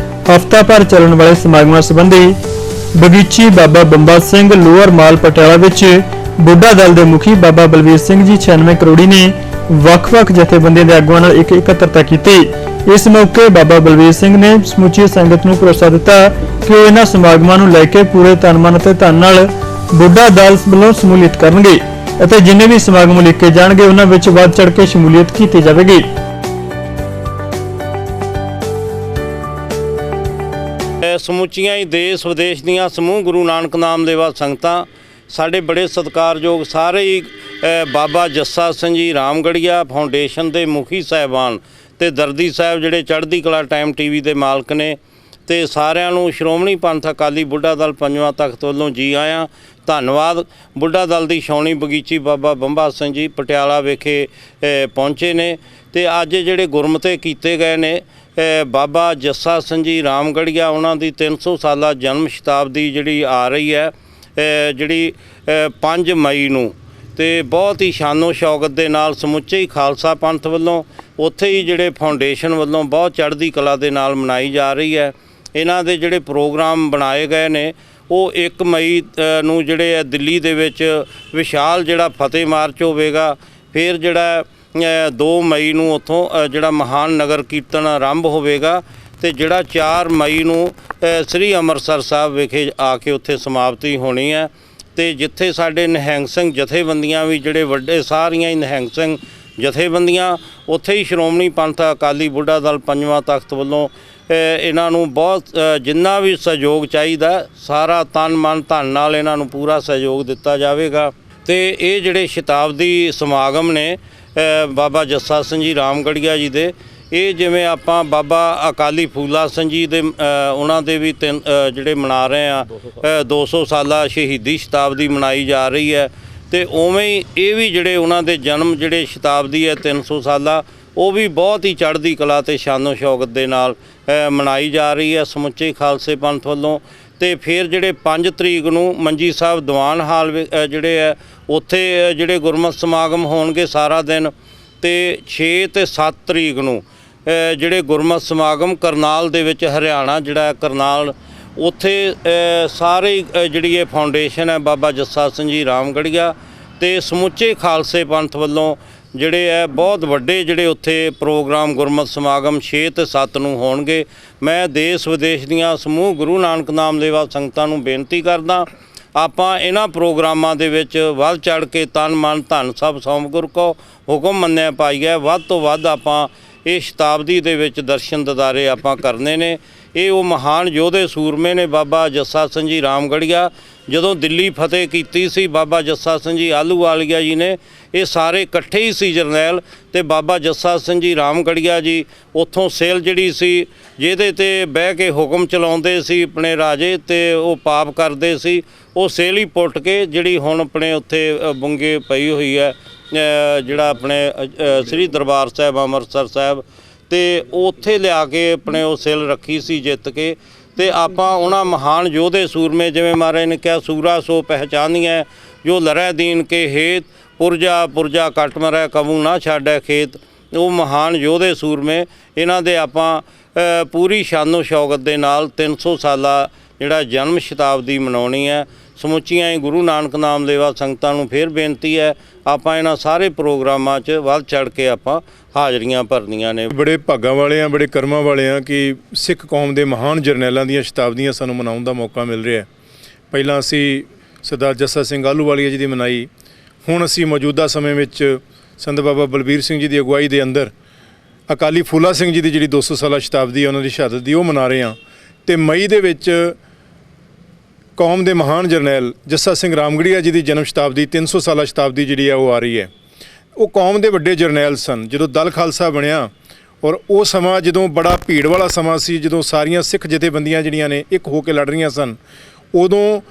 ਹਫ਼ਤਾ ਭਰ ਚੱਲਣ ਵਾਲੇ ਸਮਾਗਮਾਂ ਸੰਬੰਧੀ ਬਗੀਚੀ ਬਾਬਾ ਬੰਬਾ ਸਿੰਘ ਲੋਅਰ ਮਾਲ ਪਟਿਆਲਾ ਵਿੱਚ ਬੁੱਢਾ ਦਲ ਦੇ ਮੁਖੀ ਬਾਬਾ ਬਲਵੀਰ ਸਿੰਘ ਜੀ 96 ਕਰੋੜੀ ਨੇ ਵੱਖ-ਵੱਖ ਜਥੇਬੰਦੀਆਂ ਦੇ ਆਗੂਆਂ ਨਾਲ ਇੱਕ ਇਕੱਤਰਤਾ ਕੀਤੀ। ਇਸ ਮੌਕੇ ਬਾਬਾ ਬਲਵੀਰ ਸਿੰਘ ਨੇ ਸਮੁੱਚੀ ਸੰਗਤ ਨੂੰ ਭਰੋਸਾ ਦਿੱਤਾ ਕਿ ਉਹ ਇਹਨਾਂ ਸਮਾਗਮਾਂ ਨੂੰ ਲੈ ਕੇ ਪੂਰੇ ਤਨ-ਮਨ ਅਤੇ ਧਨ ਨਾਲ ਬੁੱਢਾ ਦਲ ਵੱਲੋਂ ਸ਼ਮੂਲੀਅਤ ਕਰਨਗੇ ਅਤੇ ਜਿੰਨੇ ਵੀ ਸਮਾਗਮ ਲਿਖੇ ਜਾਣਗੇ ਉਹਨਾਂ ਵਿੱਚ ਵੱਧ ਚੜ੍ਹ ਕੇ ਸ਼ਮੂਲੀਅਤ ਕੀਤੀ ਜਾਵੇਗੀ। ਸਮੁੱਚੀਆਂ ਹੀ ਦੇਸ਼ ਵਿਦੇਸ਼ ਦੀਆਂ ਸਮੂਹ ਗੁਰੂ ਨਾਨਕ ਨਾਮਦੇਵਾ ਸੰਗਤਾਂ ਸਾਡੇ ਬੜੇ ਸਤਿਕਾਰਯੋਗ ਸਾਰੇ ਹੀ ਬਾਬਾ ਜੱਸਾ ਸਿੰਘ ਜੀ ਰਾਮਗੜੀਆ ਫਾਊਂਡੇਸ਼ਨ ਦੇ ਮੁਖੀ ਸਾਹਿਬਾਨ ਤੇ ਦਰਦੀ ਸਾਹਿਬ ਜਿਹੜੇ ਚੜ੍ਹਦੀ ਕਲਾ ਟਾਈਮ ਟੀਵੀ ਦੇ ਮਾਲਕ ਨੇ ਤੇ ਸਾਰਿਆਂ ਨੂੰ ਸ਼੍ਰੋਮਣੀ ਪੰਥ ਅਕਾਲੀ ਬੁੱਢਾ ਦਲ ਪੰਜਵਾਂ ਤਖਤ ਵੱਲੋਂ ਜੀ ਆਇਆਂ। ਧੰਨਵਾਦ। ਬੁੱਢਾ ਦਲ ਦੀ ਛਾਉਣੀ ਬਗੀਚੀ ਬਾਬਾ ਬੰਬਾ ਸਿੰਘ ਜੀ ਪਟਿਆਲਾ ਵਿਖੇ ਪਹੁੰਚੇ ਨੇ ਤੇ ਅੱਜ ਜਿਹੜੇ ਗੁਰਮਤੇ ਕੀਤੇ ਗਏ ਨੇ ਬਾਬਾ ਜੱਸਾ ਸਿੰਘ ਜੀ ਰਾਮਗੜੀਆ ਉਹਨਾਂ ਦੀ 300 ਸਾਲਾ ਜਨਮ ਸ਼ਤਾਬਦੀ ਜਿਹੜੀ ਆ ਰਹੀ ਹੈ ਜਿਹੜੀ 5 ਮਈ ਨੂੰ ਤੇ ਬਹੁਤ ਹੀ ਸ਼ਾਨੋ ਸ਼ੌਕਤ ਦੇ ਨਾਲ ਸਮੁੱਚੇ ਹੀ ਖਾਲਸਾ ਪੰਥ ਵੱਲੋਂ ਉੱਥੇ ਹੀ ਜਿਹੜੇ ਫਾਊਂਡੇਸ਼ਨ ਵੱਲੋਂ ਬਹੁਤ ਚੜ੍ਹਦੀ ਕਲਾ ਦੇ ਨਾਲ ਮਨਾਈ ਜਾ ਰਹੀ ਹੈ। ਇਹਨਾਂ ਦੇ ਜਿਹੜੇ ਪ੍ਰੋਗਰਾਮ ਬਣਾਏ ਗਏ ਨੇ ਉਹ 1 ਮਈ ਨੂੰ ਜਿਹੜੇ ਦਿੱਲੀ ਦੇ ਵਿੱਚ ਵਿਸ਼ਾਲ ਜਿਹੜਾ ਫਤਿਹ ਮਾਰਚ ਹੋਵੇਗਾ। ਫਿਰ ਜਿਹੜਾ 2 ਮਈ ਨੂੰ ਉੱਥੋਂ ਜਿਹੜਾ ਮਹਾਨ ਨਗਰ ਕੀਰਤਨ ਆਰੰਭ ਹੋਵੇਗਾ ਤੇ ਜਿਹੜਾ 4 ਮਈ ਨੂੰ ਸ੍ਰੀ ਅੰਮ੍ਰਿਤਸਰ ਸਾਹਿਬ ਵਿਖੇ ਆ ਕੇ ਉੱਥੇ ਸਮਾਪਤੀ ਹੋਣੀ ਹੈ। ਤੇ ਜਿੱਥੇ ਸਾਡੇ ਨਿਹੰਗ ਸਿੰਘ ਜਥੇਬੰਦੀਆਂ ਵੀ ਜਿਹੜੇ ਵੱਡੇ ਸਾਰੀਆਂ ਹੀ ਨਿਹੰਗ ਸਿੰਘ ਜਥੇਬੰਦੀਆਂ ਉੱਥੇ ਹੀ ਸ਼੍ਰੋਮਣੀ ਪੰਥ ਅਕਾਲੀ ਬੁੱਢਾ ਦਲ ਪੰਜਵਾਂ ਤਖਤ ਵੱਲੋਂ ਇਹਨਾਂ ਨੂੰ ਬਹੁਤ ਜਿੰਨਾ ਵੀ ਸਹਿਯੋਗ ਚਾਹੀਦਾ ਸਾਰਾ ਤਨ ਮਨ ਧਨ ਨਾਲ ਇਹਨਾਂ ਨੂੰ ਪੂਰਾ ਸਹਿਯੋਗ ਦਿੱਤਾ ਜਾਵੇਗਾ। ਤੇ ਇਹ ਜਿਹੜੇ ਸ਼ਤਾਬਦੀ ਸਮਾਗਮ ਨੇ ਬਾਬਾ ਜੱਸਾ ਸਿੰਘ ਜੀ ਰਾਮਗੜੀਆ ਜੀ ਦੇ ਇਹ ਜਿਵੇਂ ਆਪਾਂ ਬਾਬਾ ਅਕਾਲੀ ਫੂਲਾ ਸਿੰਘ ਜੀ ਦੇ ਉਹਨਾਂ ਦੇ ਵੀ ਜਿਹੜੇ ਮਨਾ ਰਹੇ ਆ 200 ਸਾਲਾ ਸ਼ਹੀਦੀ ਸ਼ਤਾਬਦੀ ਮਨਾਈ ਜਾ ਰਹੀ ਹੈ ਤੇ ਉਵੇਂ ਹੀ ਇਹ ਵੀ ਜਿਹੜੇ ਉਹਨਾਂ ਦੇ ਜਨਮ ਜਿਹੜੇ ਸ਼ਤਾਬਦੀ ਹੈ 300 ਸਾਲਾ ਉਹ ਵੀ ਬਹੁਤ ਹੀ ਚੜ੍ਹਦੀ ਕਲਾ ਤੇ ਸ਼ਾਨੋ ਸ਼ੌਕਤ ਦੇ ਨਾਲ ਮਨਾਈ ਜਾ ਰਹੀ ਹੈ ਸਮੁੱਚੇ ਖਾਲਸੇ ਪੰਥ ਵੱਲੋਂ। ਤੇ ਫਿਰ ਜਿਹੜੇ 5 ਤਰੀਕ ਨੂੰ ਮੰਜੀ ਸਾਹਿਬ ਦੀਵਾਨ ਹਾਲ ਜਿਹੜੇ ਹੈ ਉੱਥੇ ਜਿਹੜੇ ਗੁਰਮਤਿ ਸਮਾਗਮ ਹੋਣਗੇ ਸਾਰਾ ਦਿਨ ਤੇ 6 ਤੇ 7 ਤਰੀਕ ਨੂੰ ਜਿਹੜੇ ਗੁਰਮਤਿ ਸਮਾਗਮ ਕਰਨਾਲ ਦੇ ਵਿੱਚ ਹਰਿਆਣਾ ਜਿਹੜਾ ਕਰਨਾਲ ਉੱਥੇ ਸਾਰੇ ਜਿਹੜੀ ਇਹ ਫਾਊਂਡੇਸ਼ਨ ਹੈ ਬਾਬਾ ਜੱਸਾ ਸਿੰਘ ਜੀ ਰਾਮਗੜੀਆ ਤੇ ਸਮੁੱਚੇ ਖਾਲਸੇ ਪੰਥ ਵੱਲੋਂ ਜਿਹੜੇ ਹੈ ਬਹੁਤ ਵੱਡੇ ਜਿਹੜੇ ਉੱਥੇ ਪ੍ਰੋਗਰਾਮ ਗੁਰਮਤਿ ਸਮਾਗਮ 6 ਤੇ 7 ਨੂੰ ਹੋਣਗੇ। ਮੈਂ ਦੇਸ਼ ਵਿਦੇਸ਼ ਦੀਆਂ ਸਮੂਹ ਗੁਰੂ ਨਾਨਕ ਨਾਮਦੇਵਾ ਸੰਗਤਾਂ ਨੂੰ ਬੇਨਤੀ ਕਰਦਾ ਆਪਾਂ ਇਹਨਾਂ ਪ੍ਰੋਗਰਾਮਾਂ ਦੇ ਵਿੱਚ ਵੱਧ ਚੜ੍ਹ ਕੇ ਤਨ ਮਨ ਧਨ ਸਭ ਸੌਂਪ ਗੁਰ ਕੋ ਹੁਕਮ ਮੰਨਿਆ ਪਾਈਐ ਵੱਧ ਤੋਂ ਵੱਧ ਆਪਾਂ ਇਹ ਸ਼ਤਾਬਦੀ ਦੇ ਵਿੱਚ ਦਰਸ਼ਨ ਦਿਦਾਰੇ ਆਪਾਂ ਕਰਨੇ ਨੇ। ਇਹ ਉਹ ਮਹਾਨ ਯੋਧੇ ਸੂਰਮੇ ਨੇ ਬਾਬਾ ਜੱਸਾ ਸਿੰਘ ਜੀ ਰਾਮਗੜੀਆ। ਜਦੋਂ ਦਿੱਲੀ ਫਤਿਹ ਕੀਤੀ ਸੀ ਬਾਬਾ ਜੱਸਾ ਸਿੰਘ ਜੀ ਆਹਲੂਵਾਲੀਆ ਜੀ ਨੇ, ਇਹ ਸਾਰੇ ਇਕੱਠੇ ਹੀ ਸੀ ਜਰਨੈਲ, ਤੇ ਬਾਬਾ ਜੱਸਾ ਸਿੰਘ ਜੀ ਰਾਮਗੜੀਆ ਜੀ ਉੱਥੋਂ ਸੇਲ ਜਿਹੜੀ ਸੀ ਜਿਹਦੇ ਤੇ ਬਹਿ ਕੇ ਹੁਕਮ ਚਲਾਉਂਦੇ ਸੀ ਆਪਣੇ ਰਾਜੇ, ਤੇ ਉਹ ਪਾਪ ਕਰਦੇ ਸੀ, ਉਹ ਸੇਲ ਹੀ ਪੁੱਟ ਕੇ ਜਿਹੜੀ ਹੁਣ ਆਪਣੇ ਉੱਥੇ ਬੁੰਗੇ ਪਈ ਹੋਈ ਹੈ, ਜਿਹੜਾ ਆਪਣੇ ਸ੍ਰੀ ਦਰਬਾਰ ਸਾਹਿਬ ਅੰਮ੍ਰਿਤਸਰ ਸਾਹਿਬ, ਤੇ ਉੱਥੇ ਲਿਆ ਕੇ ਆਪਣੇ ਉਹ ਸੇਲ ਰੱਖੀ ਸੀ ਜਿੱਤ ਕੇ। ਤੇ ਆਪਾਂ ਉਹਨਾਂ ਮਹਾਨ ਯੋਧੇ ਸੂਰਮੇ, ਜਿਵੇਂ ਮਹਾਰਾਜ ਨੇ ਕਿਹਾ, ਸੂਰਾ ਸੋ ਪਹਿਚਾਨੀਐ ਜੋ ਲਰੈ ਦੀਨ ਕੇ ਹੇਤ, ਪੁਰਜਾ ਪੁਰਜਾ ਕੱਟ ਮਰੈ ਕਬੂ ਨਾ ਛਾੜੈ ਖੇਤ। ਉਹ ਮਹਾਨ ਯੋਧੇ ਸੂਰਮੇ, ਇਹਨਾਂ ਦੇ ਆਪਾਂ ਪੂਰੀ ਸ਼ਾਨੋ ਸ਼ੌਕਤ ਦੇ ਨਾਲ 300 ਸਾਲਾ ਜਿਹੜਾ ਜਨਮ ਸ਼ਤਾਬਦੀ ਮਨਾਉਣੀ ਹੈ। ਸਮੁੱਚੀਆਂ ਹੀ ਗੁਰੂ ਨਾਨਕ ਨਾਮ ਲੇਵਾ ਸੰਗਤਾਂ ਨੂੰ ਫਿਰ ਬੇਨਤੀ ਹੈ, ਆਪਾਂ ਇਹਨਾਂ ਸਾਰੇ ਪ੍ਰੋਗਰਾਮਾਂ 'ਚ ਵੱਧ ਚੜ੍ਹ ਕੇ ਆਪਾਂ ਹਾਜ਼ਰੀਆਂ ਭਰਨੀਆਂ ਨੇ। ਬੜੇ ਭਾਗਾਂ ਵਾਲੇ ਆ, ਬੜੇ ਕਰਮਾਂ ਵਾਲੇ ਆ ਕਿ ਸਿੱਖ ਕੌਮ ਦੇ ਮਹਾਨ ਜਰਨੈਲਾਂ ਦੀਆਂ ਸ਼ਤਾਬਦੀਆਂ ਸਾਨੂੰ ਮਨਾਉਣ ਦਾ ਮੌਕਾ ਮਿਲ ਰਿਹਾ ਹੈ। ਪਹਿਲਾਂ ਅਸੀਂ ਸਰਦਾਰ ਜੱਸਾ ਸਿੰਘ ਆਹਲੂਵਾਲੀਆ ਜੀ ਦੀ ਮਨਾਈ, ਹੁਣ ਅਸੀਂ ਮੌਜੂਦਾ ਸਮੇਂ ਵਿੱਚ ਸੰਤ ਬਾਬਾ ਬਲਬੀਰ ਸਿੰਘ ਜੀ ਦੀ ਅਗਵਾਈ ਦੇ ਅੰਦਰ ਅਕਾਲੀ ਫੂਲਾ ਸਿੰਘ ਜੀ ਦੀ ਜਿਹੜੀ 200 ਸਾਲਾ ਸ਼ਤਾਬਦੀ ਹੈ ਉਹਨਾਂ ਦੀ ਸ਼ਹਾਦਤ ਦੀ, ਉਹ ਮਨਾ ਰਹੇ ਹਾਂ। ਤੇ ਮਈ ਦੇ ਵਿੱਚ ਕੌਮ ਦੇ ਮਹਾਨ ਜਰਨੈਲ ਜੱਸਾ ਸਿੰਘ ਰਾਮਗੜੀਆ ਜੀ ਦੀ ਜਨਮ ਸ਼ਤਾਬਦੀ 300 ਸਾਲਾ ਸ਼ਤਾਬਦੀ ਜਿਹੜੀ ਹੈ ਉਹ ਆ ਰਹੀ ਹੈ। ਉਹ ਕੌਮ ਦੇ ਵੱਡੇ ਜਰਨੈਲ ਸਨ। ਜਦੋਂ ਦਲ ਖਾਲਸਾ ਬਣਿਆ ਔਰ ਉਹ ਸਮਾਂ ਜਦੋਂ ਬੜਾ ਭੀੜ ਵਾਲਾ ਸਮਾਂ ਸੀ, ਜਦੋਂ ਸਾਰੀਆਂ ਸਿੱਖ ਜਥੇਬੰਦੀਆਂ ਜਿਹੜੀਆਂ ਨੇ ਇੱਕ ਹੋ ਕੇ ਲੜ ਰਹੀਆਂ ਸਨ, ਉਦੋਂ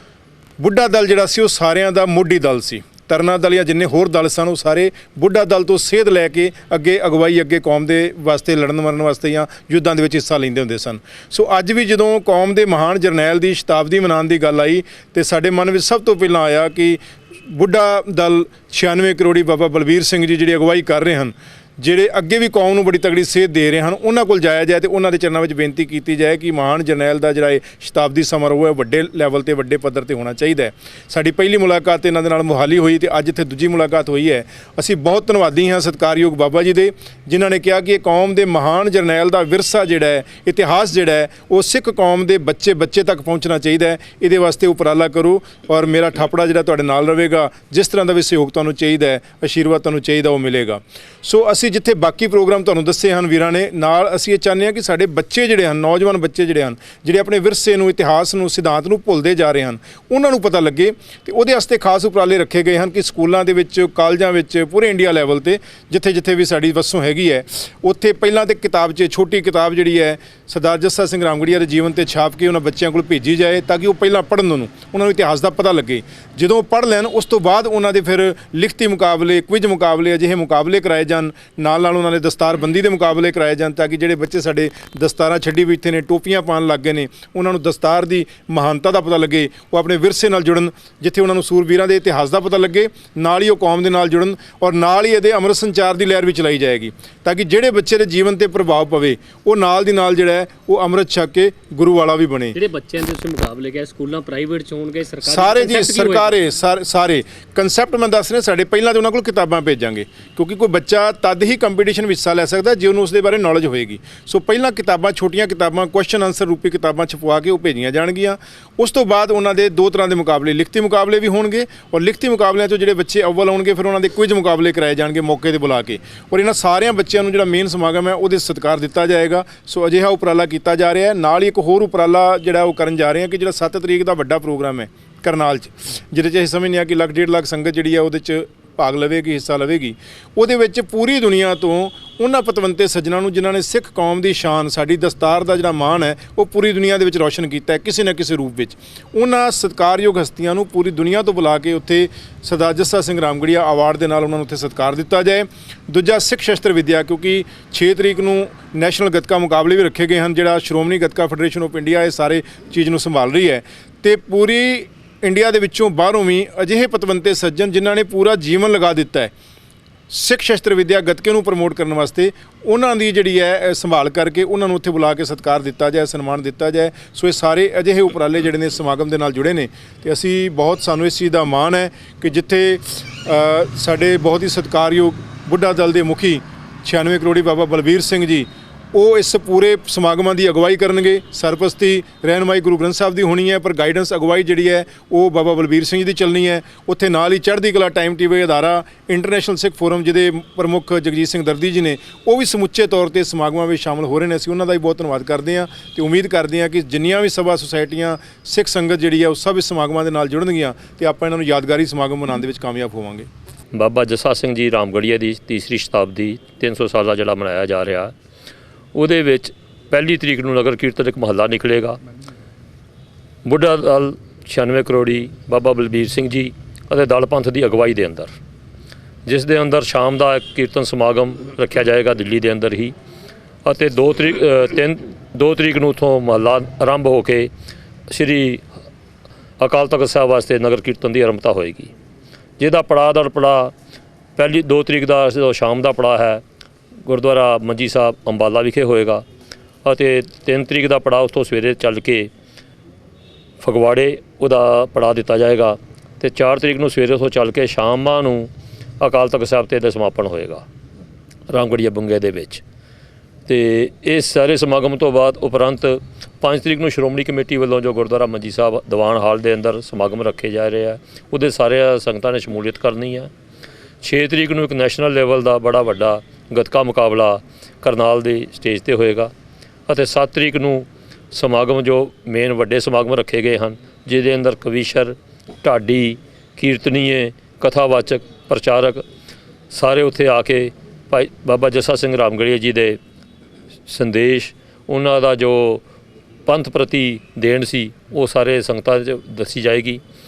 ਬੁੱਢਾ ਦਲ ਜਿਹੜਾ ਸੀ ਉਹ ਸਾਰਿਆਂ ਦਾ ਮੋਢੀ ਦਲ ਸੀ। ਤਰਨਾ ਦਲ ਜਾਂ ਜਿੰਨੇ ਹੋਰ ਦਲ ਸਨ ਉਹ ਸਾਰੇ ਬੁੱਢਾ ਦਲ ਤੋਂ ਸੇਧ ਲੈ ਕੇ ਅੱਗੇ ਅਗਵਾਈ ਅੱਗੇ ਕੌਮ ਦੇ ਵਾਸਤੇ ਲੜਨ ਮਰਨ ਵਾਸਤੇ ਜਾਂ ਯੁੱਧਾਂ ਦੇ ਵਿੱਚ ਹਿੱਸਾ ਲੈਂਦੇ ਹੁੰਦੇ ਸਨ। ਸੋ ਅੱਜ ਵੀ ਜਦੋਂ ਕੌਮ ਦੇ ਮਹਾਨ ਜਰਨੈਲ ਦੀ ਸ਼ਤਾਬਦੀ ਮਨਾਉਣ ਦੀ ਗੱਲ ਆਈ ਤੇ ਸਾਡੇ ਮਨ ਵਿੱਚ ਸਭ ਤੋਂ ਪਹਿਲਾਂ ਆਇਆ ਕਿ ਬੁੱਢਾ ਦਲ 96 ਕਰੋੜੀ ਬਾਬਾ ਬਲਬੀਰ ਸਿੰਘ ਜੀ ਜਿਹੜੀ ਅਗਵਾਈ ਕਰ ਰਹੇ ਹਨ, ਜਿਹੜੇ ਅੱਗੇ ਵੀ ਕੌਮ ਨੂੰ ਬੜੀ ਤਗੜੀ ਸੇਧ ਦੇ ਰਹੇ ਹਨ, ਉਹਨਾਂ ਕੋਲ ਜਾਇਆ ਜਾਏ ਤੇ ਉਹਨਾਂ ਦੇ ਚਰਨਾਂ ਵਿੱਚ ਬੇਨਤੀ ਕੀਤੀ ਜਾਏ ਕਿ ਮਹਾਨ ਜਰਨੈਲ ਦਾ ਜਿਹੜਾ ਇਹ ਸ਼ਤਾਬਦੀ ਸਮਾਰੋਹ ਹੈ ਵੱਡੇ ਲੈਵਲ ਤੇ ਵੱਡੇ ਪੱਧਰ ਤੇ ਹੋਣਾ ਚਾਹੀਦਾ ਹੈ। ਸਾਡੀ ਪਹਿਲੀ ਮੁਲਾਕਾਤ ਇਹਨਾਂ ਦੇ ਨਾਲ ਮੁਹਾਲੀ ਹੋਈ ਤੇ ਅੱਜ ਇੱਥੇ ਦੂਜੀ ਮੁਲਾਕਾਤ ਹੋਈ ਹੈ। ਅਸੀਂ ਬਹੁਤ ਧੰਨਵਾਦੀ ਹਾਂ ਸਤਿਕਾਰਯੋਗ ਬਾਬਾ ਜੀ ਦੇ, ਜਿਨ੍ਹਾਂ ਨੇ ਕਿਹਾ ਕਿ ਇਹ ਕੌਮ ਦੇ ਮਹਾਨ ਜਰਨੈਲ ਦਾ ਵਿਰਸਾ ਜਿਹੜਾ ਹੈ, ਇਤਿਹਾਸ ਜਿਹੜਾ ਹੈ, ਉਹ ਸਿੱਖ ਕੌਮ ਦੇ ਬੱਚੇ ਤੱਕ ਪਹੁੰਚਣਾ ਚਾਹੀਦਾ ਹੈ। ਇਹਦੇ ਵਾਸਤੇ ਉਪਰਾਲਾ ਕਰੋ ਔਰ ਮੇਰਾ ਥਾਪੜਾ ਜਿਹੜਾ ਤੁਹਾਡੇ ਨਾਲ ਰਹੇਗਾ। ਜਿਸ ਤਰ੍ਹਾਂ ਦਾ ਵੀ ਸਹਿਯੋਗ ਤੁਹਾਨੂੰ ਚਾਹੀਦਾ ਹੈ, ਆਸ਼ੀਰਵਾਦ ਤੁਹਾਨੂੰ ਚਾਹੀਦਾ, ਉਹ ਮਿਲੇਗਾ। ਸੋ ਅਸੀਂ ਜਿੱਥੇ ਬਾਕੀ ਪ੍ਰੋਗਰਾਮ ਤੁਹਾਨੂੰ ਦੱਸੇ ਹਨ ਵੀਰਾਂ ਨੇ, ਨਾਲ ਅਸੀਂ ਇਹ ਚਾਹੁੰਦੇ ਹਾਂ ਕਿ ਸਾਡੇ ਬੱਚੇ ਜਿਹੜੇ ਹਨ, ਨੌਜਵਾਨ ਬੱਚੇ ਜਿਹੜੇ ਹਨ, ਜਿਹੜੇ ਆਪਣੇ ਵਿਰਸੇ ਨੂੰ, ਇਤਿਹਾਸ ਨੂੰ, ਸਿਧਾਂਤ ਨੂੰ ਭੁੱਲਦੇ ਜਾ ਰਹੇ ਹਨ, ਉਹਨਾਂ ਨੂੰ ਪਤਾ ਲੱਗੇ। ਤੇ ਉਹਦੇ ਵਾਸਤੇ ਖਾਸ ਉਪਰਾਲੇ ਰੱਖੇ ਗਏ ਹਨ ਕਿ ਸਕੂਲਾਂ ਦੇ ਵਿੱਚ, ਕਾਲਜਾਂ ਵਿੱਚ, ਪੂਰੇ ਇੰਡੀਆ ਲੈਵਲ ਤੇ ਜਿੱਥੇ ਵੀ ਸਾਡੀ ਵਸੋਂ ਹੈਗੀ ਹੈ, ਉੱਥੇ ਪਹਿਲਾਂ ਤੇ ਕਿਤਾਬ 'ਚ ਛੋਟੀ ਕਿਤਾਬ ਜਿਹੜੀ ਹੈ ਸਰਦਾਰ ਜੱਸਾ ਸਿੰਘ ਰਾਮਗੜੀਆ ਦੇ ਜੀਵਨ ਤੇ ਛਾਪ ਕੇ ਉਹਨਾਂ ਬੱਚਿਆਂ ਕੋਲ ਭੇਜੀ ਜਾਏ, ਤਾਂ ਕਿ ਉਹ ਪਹਿਲਾਂ ਪੜ੍ਹਨ ਉਹਨਾਂ ਨੂੰ ਇਤਿਹਾਸ ਦਾ ਪਤਾ ਲੱਗੇ। ਜਦੋਂ ਪੜ੍ਹ ਲੈਣ ਉਸ ਤੋਂ ਬਾਅਦ ਉਹਨਾਂ ਦੇ ਫਿਰ ਲਿਖਤੀ ਮੁਕਾਬਲੇ, ਕੁਇਜ਼ ਮੁਕਾਬਲੇ, ਅਜਿਹੇ ਮੁਕਾਬਲੇ ਕਰਾਏ ਜਾਣ। ਨਾਲ ਉਹਨਾਂ ਦੇ ਦਸਤਾਰਬੰਦੀ ਦੇ ਮੁਕਾਬਲੇ ਕਰਾਏ ਜਾਣ, ਤਾਂ ਕਿ ਜਿਹੜੇ ਬੱਚੇ ਸਾਡੇ ਦਸਤਾਰਾਂ ਛੱਡੀ ਬੈਠੇ ਨੇ, ਟੋਪੀਆਂ ਪਾਉਣ ਲੱਗ ਗਏ ਨੇ, ਉਹਨਾਂ ਨੂੰ ਦਸਤਾਰ ਦੀ ਮਹਾਨਤਾ ਦਾ ਪਤਾ ਲੱਗੇ, ਉਹ ਆਪਣੇ ਵਿਰਸੇ ਨਾਲ ਜੁੜਨ। ਜਿੱਥੇ ਉਹਨਾਂ ਨੂੰ ਸੂਰਬੀਰਾਂ ਦੇ ਇਤਿਹਾਸ ਦਾ ਪਤਾ ਲੱਗੇ, ਨਾਲ ਹੀ ਉਹ ਕੌਮ ਦੇ ਨਾਲ ਜੁੜਨ ਔਰ ਨਾਲ ਹੀ ਇਹਦੇ ਅੰਮ੍ਰਿਤ ਸੰਚਾਰ ਦੀ ਲਹਿਰ ਵੀ ਚਲਾਈ ਜਾਏਗੀ, ਤਾਂ ਕਿ ਜਿਹੜੇ ਬੱਚੇ ਦੇ ਜੀਵਨ ਤੇ ਪ੍ਰਭਾਵ ਪਵੇ ਉਹ ਨਾਲ ਦੀ ਨਾਲ ਜਿਹੜਾ ਹੈ ਉਹ ਅੰਮ੍ਰਿਤ ਛਕ ਕੇ ਗੁਰੂ ਵਾਲਾ ਵੀ ਬਣੇ। ਜਿਹੜੇ ਬੱਚਿਆਂ ਦੇ ਤੁਸੀਂ ਮੁਕਾਬਲੇ ਗਏ, ਸਕੂਲਾਂ ਪ੍ਰਾਈਵੇਟ ਚ ਹੋਣਗੇ, ਸਰਕਾਰੀ? ਸਾਰੇ ਜੀ, ਸਰਕਾਰੇ ਸਾਰੇ ਕੰਸੈਪਟ ਮੈਂ ਦੱਸ ਰਿਹਾ। ਸਾਡੇ ਪਹਿਲਾਂ ਤਾਂ ਉਹਨਾਂ ਕੋਲ ਕਿਤਾਬਾਂ ਭੇਜਾਂਗੇ, ਕਿਉਂਕਿ ਕੋਈ ਬੱਚਾ ਤਦ ਹੀ ਕੰਪੀਟੀਸ਼ਨ ਵਿੱਚ ਹਿੱਸਾ ਲੈ ਸਕਦਾ ਜੇ ਉਹਨੂੰ ਉਸ ਦੇ ਬਾਰੇ ਨੌਲੇਜ ਹੋਏਗੀ। ਸੋ ਪਹਿਲਾਂ ਕਿਤਾਬਾਂ, ਛੋਟੀਆਂ ਕਿਤਾਬਾਂ, ਕੁਐਸਚਨ ਆਨਸਰ ਰੂਪੀ ਕਿਤਾਬਾਂ ਛਪਵਾ ਕੇ ਉਹ ਭੇਜੀਆਂ ਜਾਣਗੀਆਂ। ਉਸ ਤੋਂ ਬਾਅਦ ਉਹਨਾਂ ਦੇ ਦੋ ਤਰ੍ਹਾਂ ਦੇ ਮੁਕਾਬਲੇ, ਲਿਖਤੀ ਮੁਕਾਬਲੇ ਵੀ ਹੋਣਗੇ ਔਰ ਲਿਖਤੀ ਮੁਕਾਬਲਿਆਂ 'ਚੋਂ ਜਿਹੜੇ ਬੱਚੇ ਅਵਲ ਆਉਣਗੇ ਫਿਰ ਉਹਨਾਂ ਦੇ ਕੁਇਜ਼ ਮੁਕਾਬਲੇ ਕਰਾਏ ਜਾਣਗੇ ਮੌਕੇ 'ਤੇ ਬੁਲਾ ਕੇ। ਔਰ ਇਹਨਾਂ ਸਾਰਿਆਂ ਬੱਚਿਆਂ ਨੂੰ ਜਿਹੜਾ ਮੇਨ ਸਮਾਗਮ ਹੈ ਉਹਦੇ ਸਤਿਕਾਰ ਦਿੱਤਾ ਜਾਏਗਾ। ਸੋ ਅਜਿਹਾ ਉਪਰਾਲਾ ਕੀਤਾ ਜਾ ਰਿਹਾ ਹੈ। ਨਾਲ ਹੀ ਇੱਕ ਹੋਰ ਉਪਰਾਲਾ ਜਿਹੜਾ ਉਹ ਕਰਨ ਜਾ ਰਹੇ ਹਾਂ ਕਿ ਜਿਹੜਾ 7 ਤਰੀਕ ਦਾ ਵੱਡਾ ਪ੍ਰੋਗਰਾਮ ਹੈ ਕਰਨਾਲ 'ਚ, ਜਿਹਦੇ 'ਚ ਅਸੀਂ ਸਮਝਦੇ ਹਾਂ ਕਿ 1.5 ਲੱਖ ਸੰਗਤ ਜਿਹੜੀ ਹੈ ਉਹਦੇ 'ਚ ਭਾਗ ਲਵੇਗੀ, ਹਿੱਸਾ ਲਵੇਗੀ। ਉਹਦੇ ਵਿੱਚ ਪੂਰੀ ਦੁਨੀਆ ਤੋਂ ਉਹਨਾਂ ਪਤਵੰਤੇ ਸੱਜਣਾਂ ਨੂੰ ਜਿਨ੍ਹਾਂ ਨੇ ਸਿੱਖ ਕੌਮ ਦੀ ਸ਼ਾਨ, ਸਾਡੀ ਦਸਤਾਰ ਦਾ ਜਿਹੜਾ ਮਾਣ ਹੈ ਉਹ ਪੂਰੀ ਦੁਨੀਆ ਦੇ ਵਿੱਚ ਰੌਸ਼ਨ ਕੀਤਾ ਹੈ ਕਿਸੇ ਨਾ ਕਿਸੇ ਰੂਪ ਵਿੱਚ, ਉਹਨਾਂ ਸਤਿਕਾਰਯੋਗ ਹਸਤੀਆਂ ਨੂੰ ਪੂਰੀ ਦੁਨੀਆ ਤੋਂ ਬੁਲਾ ਕੇ ਉੱਥੇ ਸਰਦਾਰ ਜੱਸਾ ਸਿੰਘ ਰਾਮਗੜੀਆ ਅਵਾਰਡ ਦੇ ਨਾਲ ਉਹਨਾਂ ਨੂੰ ਉੱਥੇ ਸਤਿਕਾਰ ਦਿੱਤਾ ਜਾਏ। ਦੂਜਾ ਸਿੱਖ ਸ਼ਸਤਰ ਵਿਦਿਆ, ਕਿਉਂਕਿ 6 ਤਰੀਕ ਨੂੰ ਨੈਸ਼ਨਲ ਗੱਤਕਾ ਮੁਕਾਬਲੇ ਵੀ ਰੱਖੇ ਗਏ ਹਨ, ਜਿਹੜਾ Shiromani Gatka federation of India ਇਹ ਸਾਰੇ ਚੀਜ਼ ਨੂੰ ਸੰਭਾਲ ਰਹੀ ਹੈ। ਤੇ ਪੂਰੀ ਇੰਡੀਆ ਦੇ ਵਿੱਚੋਂ ਬਾਹਰੋਂ ਵੀ ਅਜਿਹੇ ਪਤਵੰਤੇ ਸੱਜਣ ਜਿਨ੍ਹਾਂ ਨੇ ਪੂਰਾ ਜੀਵਨ ਲਗਾ ਦਿੱਤਾ ਹੈ ਸਿੱਖ ਸ਼ਸਤਰ ਵਿਦਿਆ ਗੱਤਕੇ ਨੂੰ ਪ੍ਰਮੋਟ ਕਰਨ ਵਾਸਤੇ, ਉਹਨਾਂ ਦੀ ਜਿਹੜੀ ਹੈ ਸੰਭਾਲ ਕਰਕੇ ਉਹਨਾਂ ਨੂੰ ਉੱਥੇ ਬੁਲਾ ਕੇ ਸਤਿਕਾਰ ਦਿੱਤਾ ਜਾਏ, ਸਨਮਾਨ ਦਿੱਤਾ ਜਾਏ। ਸੋ ਇਹ ਸਾਰੇ ਅਜਿਹੇ ਉਪਰਾਲੇ ਜਿਹੜੇ ਨੇ ਸਮਾਗਮ ਦੇ ਨਾਲ ਜੁੜੇ ਨੇ ਤੇ ਅਸੀਂ ਸਾਨੂੰ ਇਸ ਚੀਜ਼ ਦਾ ਮਾਣ ਹੈ ਕਿ ਜਿੱਥੇ ਸਾਡੇ ਬਹੁਤ ਹੀ ਸਤਿਕਾਰਯੋਗ ਬੁੱਢਾ ਦਲ ਦੇ ਮੁਖੀ 96 ਕਰੋੜੀ ਬਾਬਾ ਬਲਬੀਰ ਸਿੰਘ ਜੀ ਉਹ ਇਸ ਪੂਰੇ ਸਮਾਗਮਾਂ ਦੀ ਅਗਵਾਈ ਕਰਨਗੇ। ਸਰਪ੍ਰਸਤੀ ਰਹਿਨਮਾਈ ਗੁਰੂ ਗ੍ਰੰਥ ਸਾਹਿਬ ਦੀ ਹੋਣੀ ਹੈ, ਪਰ ਗਾਈਡੈਂਸ ਅਗਵਾਈ ਜਿਹੜੀ ਹੈ ਉਹ ਬਾਬਾ ਬਲਬੀਰ ਸਿੰਘ ਜੀ ਦੀ ਚੱਲਣੀ ਹੈ। ਉੱਥੇ ਨਾਲ ਹੀ ਚੜ੍ਹਦੀ Kala time TV ਅਦਾਰਾ international Sikh form ਜਿਹਦੇ ਪ੍ਰਮੁੱਖ ਜਗਜੀਤ ਸਿੰਘ ਦਰਦੀ ਜੀ ਨੇ, ਉਹ ਵੀ ਸਮੁੱਚੇ ਤੌਰ ਤੇ ਸਮਾਗਮਾਂ ਵਿੱਚ ਸ਼ਾਮਲ ਹੋ ਰਹੇ ਨੇ। ਅਸੀਂ ਉਹਨਾਂ ਦਾ ਵੀ ਬਹੁਤ ਧੰਨਵਾਦ ਕਰਦੇ ਹਾਂ ਤੇ ਉਮੀਦ ਕਰਦੇ ਹਾਂ ਕਿ ਜਿੰਨੀਆਂ ਵੀ ਸਭਾ ਸੁਸਾਇਟੀਆਂ ਸਿੱਖ ਸੰਗਤ ਜਿਹੜੀ ਹੈ ਉਹ ਸਭ ਇਸ ਸਮਾਗਮਾਂ ਦੇ ਨਾਲ ਜੁੜਨਗੀਆਂ ਤੇ ਆਪਾਂ ਇਹਨਾਂ ਨੂੰ ਯਾਦਗਾਰੀ ਸਮਾਗਮ ਮਨਾਉਣ ਦੇ ਵਿੱਚ ਕਾਮਯਾਬ ਹੋਵਾਂਗੇ। ਬਾਬਾ ਜੱਸਾ ਸਿੰਘ ਜੀ ਰਾਮਗੜੀਆ ਦੀ ਤੀਸਰੀ ਸ਼ਤਾਬਦੀ 300 ਸਾਲਾ ਜਿਹੜਾ ਮਨਾਇਆ ਜਾ ਰਿਹਾ, ਉਹਦੇ ਵਿੱਚ 1 ਤਰੀਕ ਨੂੰ ਨਗਰ ਕੀਰਤਨ ਇੱਕ ਮਹੱਲਾ ਨਿਕਲੇਗਾ। ਬੁੱਢਾ ਦਲ 96 ਕਰੋੜੀ ਬਾਬਾ ਬਲਬੀਰ ਸਿੰਘ ਜੀ ਅਤੇ ਦਲ ਪੰਥ ਦੀ ਅਗਵਾਈ ਦੇ ਅੰਦਰ, ਜਿਸ ਦੇ ਅੰਦਰ ਸ਼ਾਮ ਦਾ ਇੱਕ ਕੀਰਤਨ ਸਮਾਗਮ ਰੱਖਿਆ ਜਾਏਗਾ ਦਿੱਲੀ ਦੇ ਅੰਦਰ ਹੀ, ਅਤੇ 2 ਤਰੀਕ ਨੂੰ ਉੱਥੋਂ ਮਹੱਲਾ ਆਰੰਭ ਹੋ ਕੇ ਸ਼੍ਰੀ ਅਕਾਲ ਤਖਤ ਸਾਹਿਬ ਵਾਸਤੇ ਨਗਰ ਕੀਰਤਨ ਦੀ ਆਰੰਭਤਾ ਹੋਏਗੀ, ਜਿਹਦਾ ਪੜਾਅ ਦਰ ਪੜਾਅ 2 ਤਰੀਕ ਦਾ ਜੋ ਸ਼ਾਮ ਦਾ ਪੜਾਅ ਹੈ ਗੁਰਦੁਆਰਾ ਮੰਜੀ ਸਾਹਿਬ ਅੰਬਾਲਾ ਵਿਖੇ ਹੋਏਗਾ, ਅਤੇ 3 ਤਰੀਕ ਦਾ ਪੜਾਅ ਉੱਥੋਂ ਸਵੇਰੇ ਚੱਲ ਕੇ ਫਗਵਾੜੇ ਉਹਦਾ ਪੜਾਅ ਦਿੱਤਾ ਜਾਏਗਾ, ਅਤੇ 4 ਤਰੀਕ ਨੂੰ ਸਵੇਰੇ ਉੱਥੋਂ ਚੱਲ ਕੇ ਸ਼ਾਮਾਂ ਨੂੰ ਅਕਾਲ ਤਖਤ ਸਾਹਿਬ 'ਤੇ ਸਮਾਪਨ ਹੋਏਗਾ ਰਾਮਗੜੀਆ ਬੁੰਗੇ ਦੇ ਵਿੱਚ। ਅਤੇ ਇਸ ਸਾਰੇ ਸਮਾਗਮ ਤੋਂ ਬਾਅਦ ਉਪਰੰਤ 5 ਤਰੀਕ ਨੂੰ ਸ਼੍ਰੋਮਣੀ ਕਮੇਟੀ ਵੱਲੋਂ ਜੋ ਗੁਰਦੁਆਰਾ ਮੰਜੀ ਸਾਹਿਬ ਦੀਵਾਨ ਹਾਲ ਦੇ ਅੰਦਰ ਸਮਾਗਮ ਰੱਖੇ ਜਾ ਰਹੇ ਆ, ਉਹਦੇ ਸਾਰੇ ਸੰਗਤਾਂ ਨੇ ਸ਼ਮੂਲੀਅਤ ਕਰਨੀ ਹੈ। 6 ਤਰੀਕ ਨੂੰ ਇੱਕ ਨੈਸ਼ਨਲ ਲੈਵਲ ਦਾ ਬੜਾ ਵੱਡਾ ਗੱਤਕਾ ਮੁਕਾਬਲਾ ਕਰਨਾਲ ਦੀ ਸਟੇਜ ਤੇ ਹੋਏਗਾ, ਅਤੇ 7 ਤਰੀਕ ਨੂੰ ਸਮਾਗਮ ਜੋ ਮੇਨ ਵੱਡੇ ਸਮਾਗਮ ਰੱਖੇ ਗਏ ਹਨ, ਜਿਹਦੇ ਅੰਦਰ ਕਵੀਸ਼ਰ, ਢਾਡੀ, ਕੀਰਤਨੀਏ, ਕਥਾਵਾਚਕ, ਪ੍ਰਚਾਰਕ ਸਾਰੇ ਉੱਥੇ ਆ ਕੇ ਭਾਈ ਬਾਬਾ ਜੱਸਾ ਸਿੰਘ ਰਾਮਗੜੀਆ ਜੀ ਦੇ ਸੰਦੇਸ਼, ਉਹਨਾਂ ਦਾ ਜੋ ਪੰਥ ਪ੍ਰਤੀ ਦੇਣ ਸੀ, ਉਹ ਸਾਰੇ ਸੰਗਤਾਂ 'ਚ ਦੱਸੀ ਜਾਏਗੀ।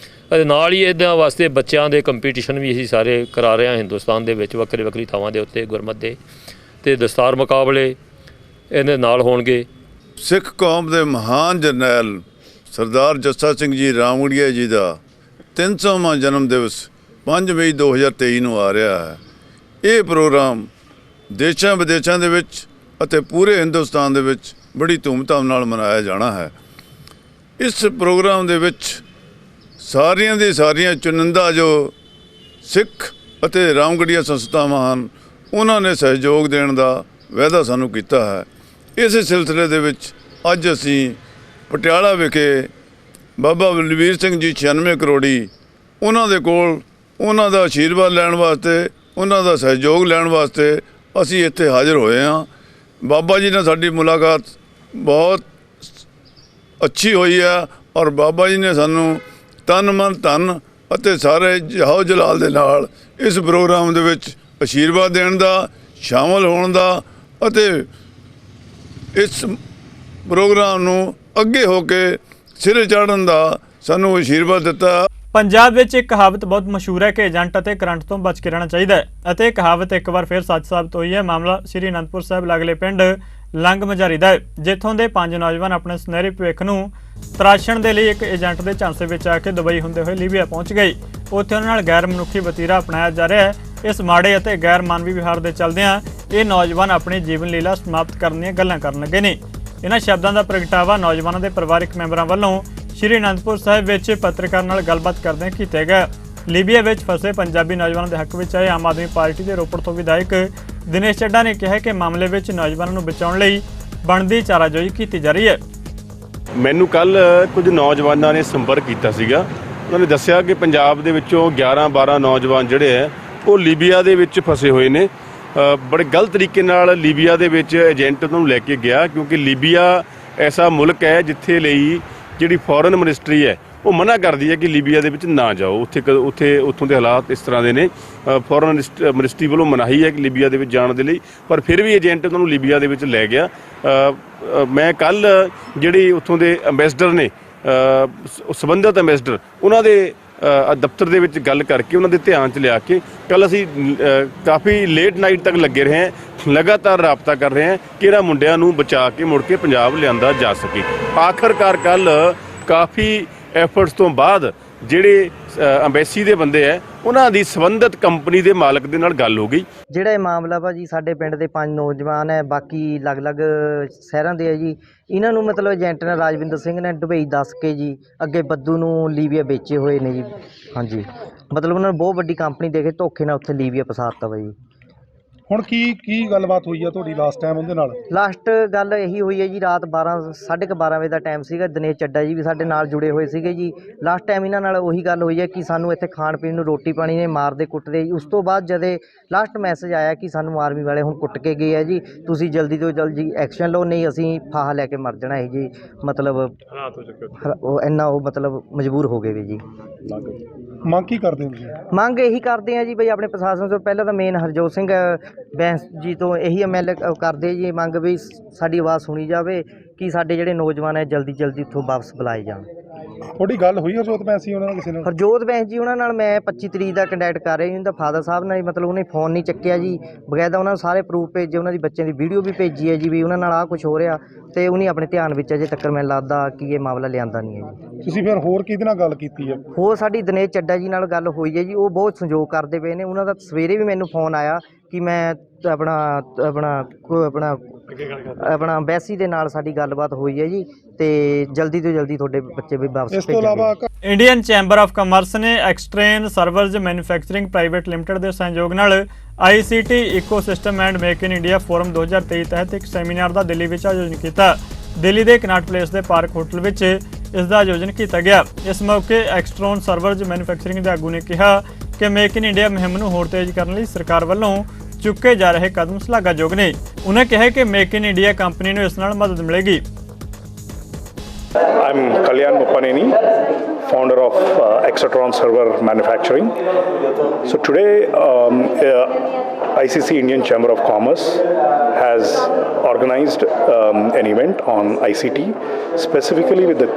ਅਤੇ ਨਾਲ ਹੀ ਇਹਨਾਂ ਵਾਸਤੇ ਬੱਚਿਆਂ ਦੇ ਕੰਪੀਟੀਸ਼ਨ ਵੀ ਅਸੀਂ ਸਾਰੇ ਕਰਾ ਰਹੇ ਹਾਂ ਹਿੰਦੁਸਤਾਨ ਦੇ ਵਿੱਚ ਵੱਖਰੀ ਥਾਵਾਂ ਦੇ ਉੱਤੇ ਗੁਰਮਤ ਦੇ, ਅਤੇ ਦਸਤਾਰ ਮੁਕਾਬਲੇ ਇਹਦੇ ਨਾਲ ਹੋਣਗੇ। ਸਿੱਖ ਕੌਮ ਦੇ ਮਹਾਨ ਜਰਨੈਲ ਸਰਦਾਰ ਜੱਸਾ ਸਿੰਘ ਜੀ ਰਾਮਗੜੀਆ ਜੀ ਦਾ 300ਵਾਂ ਜਨਮ ਦਿਵਸ 5 ਮਈ 2023 ਨੂੰ ਆ ਰਿਹਾ ਹੈ। ਇਹ ਪ੍ਰੋਗਰਾਮ ਦੇਸ਼ਾਂ ਵਿਦੇਸ਼ਾਂ ਦੇ ਵਿੱਚ ਅਤੇ ਪੂਰੇ ਹਿੰਦੁਸਤਾਨ ਦੇ ਵਿੱਚ ਬੜੀ ਧੂਮਧਾਮ ਨਾਲ ਮਨਾਇਆ ਜਾਣਾ ਹੈ। ਇਸ ਪ੍ਰੋਗਰਾਮ ਦੇ ਵਿੱਚ ਸਾਰੀਆਂ ਦੀ ਸਾਰੀਆਂ ਚੁਣਿੰਦਾ ਜੋ ਸਿੱਖ ਅਤੇ ਰਾਮਗੜੀਆ ਸੰਸਥਾਵਾਂ ਹਨ, ਉਹਨਾਂ ਨੇ ਸਹਿਯੋਗ ਦੇਣ ਦਾ ਵਾਅਦਾ ਸਾਨੂੰ ਕੀਤਾ ਹੈ। ਇਸੇ ਸਿਲਸਿਲੇ ਦੇ ਵਿੱਚ ਅੱਜ ਅਸੀਂ ਪਟਿਆਲਾ ਵਿਖੇ ਬਾਬਾ ਬਲਬੀਰ ਸਿੰਘ ਜੀ 96 ਕਰੋੜੀ ਉਹਨਾਂ ਦੇ ਕੋਲ ਉਹਨਾਂ ਦਾ ਆਸ਼ੀਰਵਾਦ ਲੈਣ ਵਾਸਤੇ, ਉਹਨਾਂ ਦਾ ਸਹਿਯੋਗ ਲੈਣ ਵਾਸਤੇ ਅਸੀਂ ਇੱਥੇ ਹਾਜ਼ਰ ਹੋਏ ਹਾਂ। ਬਾਬਾ ਜੀ ਨਾਲ ਸਾਡੀ ਮੁਲਾਕਾਤ ਬਹੁਤ ਅੱਛੀ ਹੋਈ ਹੈ, ਔਰ ਬਾਬਾ ਜੀ ਨੇ ਸਾਨੂੰ ਤਨ ਮਨ ਧਨ ਅਤੇ ਸਾਰੇ ਜਾਹੋ ਜਲਾਲ ਦੇ ਨਾਲ ਇਸ ਪ੍ਰੋਗਰਾਮ ਦੇ ਵਿੱਚ ਆਸ਼ੀਰਵਾਦ ਦੇਣ ਦਾ, ਸ਼ਾਮਲ ਹੋਣ ਦਾ ਅਤੇ ਇਸ ਪ੍ਰੋਗਰਾਮ ਨੂੰ ਅੱਗੇ ਹੋ ਕੇ ਸਿਰੇ ਚਾੜਨ ਦਾ ਸਾਨੂੰ ਆਸ਼ੀਰਵਾਦ ਦਿੱਤਾ। ਪੰਜਾਬ ਵਿੱਚ ਇੱਕ ਕਹਾਵਤ ਬਹੁਤ ਮਸ਼ਹੂਰ ਹੈ ਕਿ ਏਜੰਟ ਅਤੇ ਕਰੰਟ ਤੋਂ ਬਚ ਕੇ ਰਹਿਣਾ ਚਾਹੀਦਾ ਹੈ, ਅਤੇ ਇਹ ਕਹਾਵਤ ਇੱਕ ਵਾਰ ਫਿਰ ਸੱਚ ਸਾਬਤ ਹੋਈ ਹੈ। ਮਾਮਲਾ ਸ੍ਰੀ ਅਨੰਦਪੁਰ ਸਾਹਿਬ ਲਾਗਲੇ ਪਿੰਡ ਲੰਗ ਮਝਾਰੀ ਦਾ ਹੈ, ਜਿੱਥੋਂ ਦੇ 5 ਨੌਜਵਾਨ ਆਪਣੇ ਸੁਨਹਿਰੀ ਭਵਿੱਖ ਨੂੰ ਤਰਾਸ਼ਣ ਦੇ ਲਈ ਇੱਕ ਏਜੰਟ ਦੇ ਝਾਂਸੇ ਵਿੱਚ ਆ ਕੇ ਦੁਬਈ ਹੁੰਦੇ ਹੋਏ ਲੀਬੀਆ ਪਹੁੰਚ ਗਏ। ਉੱਥੇ ਉਹਨਾਂ ਨਾਲ ਗੈਰ ਮਨੁੱਖੀ ਵਤੀਰਾ ਅਪਣਾਇਆ ਜਾ ਰਿਹਾ ਹੈ। ਇਸ ਮਾੜੇ ਅਤੇ ਗੈਰ ਮਾਨਵੀ ਵਿਹਾਰ ਦੇ ਚੱਲਦਿਆਂ ਇਹ ਨੌਜਵਾਨ ਆਪਣੀ ਜੀਵਨ ਲੀਲਾ ਸਮਾਪਤ ਕਰਨ ਦੀਆਂ ਗੱਲਾਂ ਕਰਨ ਲੱਗੇ ਨੇ। ਇਹਨਾਂ ਸ਼ਬਦਾਂ ਦਾ ਪ੍ਰਗਟਾਵਾ ਨੌਜਵਾਨਾਂ ਦੇ ਪਰਿਵਾਰਕ ਮੈਂਬਰਾਂ ਵੱਲੋਂ ਸ਼੍ਰੀ ਅਨੰਦਪੁਰ ਸਾਹਿਬ ਵਿੱਚ ਪੱਤਰਕਾਰ ਨਾਲ ਗੱਲਬਾਤ ਕਰਦਿਆਂ ਕੀਤਾ ਗਿਆ। ਲੀਬੀਆ ਵਿੱਚ ਫਸੇ ਪੰਜਾਬੀ ਨੌਜਵਾਨਾਂ ਦੇ ਹੱਕ ਵਿੱਚ ਆਏ ਆਮ ਆਦਮੀ ਪਾਰਟੀ ਦੇ ਰੋਪੜ ਤੋਂ ਵਿਧਾਇਕ ਦਿਨੇਸ਼ ਚੱਡਾ ਨੇ ਕਿਹਾ ਕਿ ਮਾਮਲੇ ਵਿੱਚ ਨੌਜਵਾਨਾਂ ਨੂੰ ਬਚਾਉਣ ਲਈ ਬਣਦੀ ਚਾਰਾਜੋਈ ਕੀਤੀ ਜਾ ਰਹੀ ਹੈ। ਮੈਨੂੰ ਕੱਲ ਕੁਝ ਨੌਜਵਾਨਾਂ ਨੇ ਸੰਪਰਕ ਕੀਤਾ ਸੀਗਾ। ਉਹਨਾਂ ਨੇ ਦੱਸਿਆ ਕਿ ਪੰਜਾਬ ਦੇ ਵਿੱਚੋਂ 11-12 ਨੌਜਵਾਨ ਜਿਹੜੇ ਹੈ ਉਹ ਲੀਬੀਆ ਦੇ ਵਿੱਚ ਫਸੇ ਹੋਏ ਨੇ। ਬੜੇ ਗਲਤ ਤਰੀਕੇ ਨਾਲ ਲੀਬੀਆ ਦੇ ਵਿੱਚ ਏਜੰਟ ਉਹਨਾਂ ਨੂੰ ਲੈ ਕੇ ਗਿਆ, ਕਿਉਂਕਿ ਲੀਬੀਆ ਐਸਾ ਮੁਲਕ ਹੈ ਜਿੱਥੇ ਲਈ ਜਿਹੜੀ ਫੋਰਨ ਮਿਨਿਸਟਰੀ ਹੈ ਉਹ ਮਨਾ ਕਰਦੀ ਹੈ ਕਿ ਲੀਬੀਆ ਦੇ ਵਿੱਚ ਨਾ ਜਾਓ। ਉੱਥੋਂ ਦੇ ਹਾਲਾਤ ਇਸ ਤਰ੍ਹਾਂ ਦੇ ਨੇ। ਫੋਰਨ ਮਿਨਿਸਟਰੀ ਵੱਲੋਂ ਮਨਾਹੀ ਹੈ ਕਿ ਲੀਬੀਆ ਦੇ ਵਿੱਚ ਜਾਣ ਦੇ ਲਈ, ਪਰ ਫਿਰ ਵੀ ਏਜੰਟ ਉਹਨਾਂ ਨੂੰ ਲੀਬੀਆ ਦੇ ਵਿੱਚ ਲੈ ਗਿਆ। ਮੈਂ ਕੱਲ ਜਿਹੜੀ ਉੱਥੋਂ ਦੇ ਅੰਬੈਸਡਰ ਨੇ, ਸੰਬੰਧਿਤ ਅੰਬੈਸਡਰ, ਉਹਨਾਂ ਦੇ ਦਫ਼ਤਰ ਦੇ ਵਿੱਚ ਗੱਲ ਕਰਕੇ ਉਹਨਾਂ ਦੇ ਧਿਆਨ 'ਚ ਲਿਆ ਕੇ ਕੱਲ ਅਸੀਂ ਕਾਫੀ ਲੇਟ ਨਾਈਟ ਤੱਕ ਲੱਗੇ ਰਹੇ ਹਾਂ, ਲਗਾਤਾਰ ਰਾਬਤਾ ਕਰ ਰਹੇ ਹਾਂ ਕਿ ਇਹਨਾਂ ਮੁੰਡਿਆਂ ਨੂੰ ਬਚਾ ਕੇ ਮੁੜ ਕੇ ਪੰਜਾਬ ਲਿਆਂਦਾ ਜਾ ਸਕੇ। ਆਖਰਕਾਰ ਕੱਲ ਕਾਫੀ ਐਫਰਟਸ ਤੋਂ ਬਾਅਦ ਜਿਹੜੇ ਅੰਬੈਸੀ ਦੇ ਬੰਦੇ ਹੈ ਉਹਨਾਂ ਦੀ ਸੰਬੰਧਿਤ ਕੰਪਨੀ ਦੇ ਮਾਲਕ ਦੇ ਨਾਲ ਗੱਲ ਹੋ ਗਈ। ਜਿਹੜਾ ਇਹ ਮਾਮਲਾ ਭਾਜੀ ਸਾਡੇ ਪਿੰਡ ਦੇ 5 ਨੌਜਵਾਨ ਹੈ, ਬਾਕੀ ਅਲੱਗ-ਅਲੱਗ ਸ਼ਹਿਰਾਂ ਦੇ ਹੈ ਜੀ। ਇਹਨਾਂ ਨੂੰ ਮਤਲਬ ਏਜੰਟ ਨੇ ਰਾਜਵਿੰਦਰ ਸਿੰਘ ਨੇ ਦੁਬਈ ਦੱਸ ਕੇ ਜੀ ਅੱਗੇ ਬੱਦੂ ਨੂੰ ਲੀਬੀਆ ਵੇਚੇ ਹੋਏ ਨੇ ਜੀ। ਹਾਂਜੀ, ਮਤਲਬ ਉਹਨਾਂ ਨੂੰ ਬਹੁਤ ਵੱਡੀ ਕੰਪਨੀ ਦੇ ਕੇ ਧੋਖੇ ਨਾਲ ਉੱਥੇ ਲੀਬੀਆ ਫਸਾ ਦਿੱਤਾ ਵਾ ਜੀ। ਹੁਣ ਕੀ ਗੱਲਬਾਤ ਹੋਈ ਆ ਤੁਹਾਡੀ ਲਾਸਟ ਟਾਈਮ ਉਹਦੇ ਨਾਲ? ਲਾਸਟ ਗੱਲ ਇਹੀ ਹੋਈ ਹੈ ਜੀ, ਰਾਤ 12:30 ਵਜੇ ਦਾ ਟਾਈਮ ਸੀਗਾ। ਦਿਨੇਸ਼ ਚੱਡਾ ਜੀ ਵੀ ਸਾਡੇ ਨਾਲ ਜੁੜੇ ਹੋਏ ਸੀਗੇ ਜੀ। ਲਾਸਟ ਟਾਈਮ ਇਹਨਾਂ ਨਾਲ ਉਹੀ ਗੱਲ ਹੋਈ ਹੈ ਕਿ ਸਾਨੂੰ ਇੱਥੇ ਖਾਣ ਪੀਣ ਨੂੰ ਰੋਟੀ ਪਾਣੀ ਨੇ ਮਾਰਦੇ ਕੁੱਟਦੇ ਜੀ। ਉਸ ਤੋਂ ਬਾਅਦ ਜਦੇ ਲਾਸਟ ਮੈਸੇਜ ਆਇਆ ਕਿ ਸਾਨੂੰ ਆਰਮੀ ਵਾਲੇ ਹੁਣ ਕੁੱਟ ਕੇ ਗਏ ਆ ਜੀ, ਤੁਸੀਂ ਜਲਦੀ ਤੋਂ ਜਲਦੀ ਐਕਸ਼ਨ ਲਓ, ਨਹੀਂ ਅਸੀਂ ਫਾਹਾ ਲੈ ਕੇ ਮਰ ਜਾਣਾ ਹੈ ਜੀ। ਮਤਲਬ ਉਹ ਇੰਨਾ ਉਹ ਮਤਲਬ ਮਜਬੂਰ ਹੋ ਗਏ ਵੀ ਜੀ। ਮੰਗ ਕੀ ਕਰਦੇ ਹੋ ਤੁਸੀਂ? ਮੰਗ ਇਹੀ ਕਰਦੇ ਆ ਜੀ ਬਈ ਆਪਣੇ ਪ੍ਰਸ਼ਾਸਨ ਤੋਂ, ਪਹਿਲਾਂ ਤਾਂ ਮੇਨ ਹਰਜੋਤ ਸਿੰਘ ਬੈਂਸ ਜੀ ਤੋਂ ਇਹੀ ਐਮਐਲਏ ਕਰਦੇ ਜੀ ਮੰਗ ਵੀ ਸਾਡੀ ਆਵਾਜ਼ ਸੁਣੀ ਜਾਵੇ ਕਿ ਸਾਡੇ ਜਿਹੜੇ ਨੌਜਵਾਨ ਹੈ ਜਲਦੀ ਇੱਥੋਂ ਵਾਪਸ ਬੁਲਾਏ ਜਾਣ। ਤੁਹਾਡੀ ਗੱਲ ਹੋਈ ਹਰਜੋਤ ਬੈਂਸ ਜੀ ਉਹਨਾਂ ਨਾਲ ਕਿਸੇ ਨਾਲ? ਹਰਜੋਤ ਬੈਂਸ ਜੀ ਉਹਨਾਂ ਨਾਲ ਮੈਂ 25 ਤਰੀਕ ਦਾ ਕੰਟੈਕਟ ਕਰ ਰਿਹਾ ਜੀ। ਉਹਦਾ ਫਾਦਰ ਸਾਹਿਬ ਨਾਲ ਮਤਲਬ ਉਹਨੇ ਫ਼ੋਨ ਨਹੀਂ ਚੱਕਿਆ ਜੀ, ਬਕਾਇਦਾ ਉਹਨਾਂ ਨੂੰ ਸਾਰੇ ਪ੍ਰੂਫ ਭੇਜੇ, ਉਹਨਾਂ ਦੀ ਬੱਚਿਆਂ ਦੀ ਵੀਡੀਓ ਵੀ ਭੇਜੀ ਹੈ ਜੀ ਵੀ ਉਹਨਾਂ ਨਾਲ ਆਹ ਕੁਝ ਹੋ ਰਿਹਾ, ਤੇ ਉਹਨੇ ਆਪਣੇ ਧਿਆਨ ਵਿੱਚ ਅਜੇ ਤੱਕ ਮੈਨੂੰ ਲੱਗਦਾ ਕਿ ਇਹ ਮਾਮਲਾ ਲਿਆਂਦਾ ਨਹੀਂ ਹੈ ਜੀ। ਤੁਸੀਂ ਫਿਰ ਹੋਰ ਕਿਹਦੇ ਨਾਲ ਗੱਲ ਕੀਤੀ ਹੈ? ਹੋਰ ਸਾਡੀ ਦਿਨੇਸ਼ ਚੱਡਾ ਜੀ ਨਾਲ ਗੱਲ ਹੋਈ ਹੈ ਜੀ, ਉਹ ਬਹੁਤ ਸਹਿਯੋਗ ਕਰਦੇ ਪਏ ਨੇ। ਉਹਨਾਂ ਦਾ ਸਵੇਰੇ ਵੀ ਮੈਨੂੰ ਫੋਨ ਆਇਆ ਕਿ ਮੈਂ ਆਪਣਾ ਐਮਬੈਸੀ ਦੇ ਨਾਲ ਸਾਡੀ ਗੱਲਬਾਤ ਹੋਈ ਹੈ ਜੀ, ਤੇ ਜਲਦੀ ਤੋਂ ਜਲਦੀ ਤੁਹਾਡੇ ਬੱਚੇ ਵੀ ਵਾਪਸ ਇਸ ਤੋਂ ਇਲਾਵਾ ਇੰਡੀਅਨ ਚੈਂਬਰ ਆਫ ਕਮਰਸ ਨੇ ਐਕਸਟ੍ਰੇਨ ਸਰਵਰਜ਼ ਮੈਨੂਫੈਕਚਰਿੰਗ ਪ੍ਰਾਈਵੇਟ ਲਿਮਟਿਡ ਦੇ ਸਹਿਯੋਗ ਨਾਲ ICT ecosystem and make in India forum 2023 ਤਹਿਤ ਇੱਕ ਸੈਮੀਨਾਰ ਦਾ ਦਿੱਲੀ ਵਿੱਚ ਆਯੋਜਨ ਕੀਤਾ। ਦਿੱਲੀ ਦੇ ਕਨਾਟ ਪਲੇਸ ਦੇ ਪਾਰਕ ਹੋਟਲ ਵਿੱਚ ਇਸ ਦਾ ਆਯੋਜਨ ਕੀਤਾ ਗਿਆ। ਇਸ ਮੌਕੇ ਐਕਸਟ੍ਰੋਨ ਸਰਵਰਜ਼ ਮੈਨੂਫੈਕਚਰਿੰਗ ਦੇ ਆਗੂ ਨੇ ਕਿਹਾ ਕਿ ਮੇਕ ਇਨ ਇੰਡੀਆ ਮੁਹਿੰਮ ਨੂੰ ਹੋਰ ਤੇਜ਼ ਕਰਨ ਲਈ ਸਰਕਾਰ ਵੱਲੋਂ ਚੁੱਕੇ ਜਾ ਰਹੇ ਕਦਮ ਸ਼ਲਾਘਾਯੋਗ ਨੇ। ਉਨ੍ਹਾਂ ਕਿਹਾ ਕਿ ਮੇਕ ਇਨ ਇੰਡੀਆ ਕੰਪਨੀ ਨੂੰ ਇਸ ਨਾਲ ਮਦਦ ਮਿਲੇਗੀ। I'm Kalyan Muppaneni, founder of Exatron Server Manufacturing. So today, ICC Indian Chamber of Commerce has organized an event on ICT, specifically with the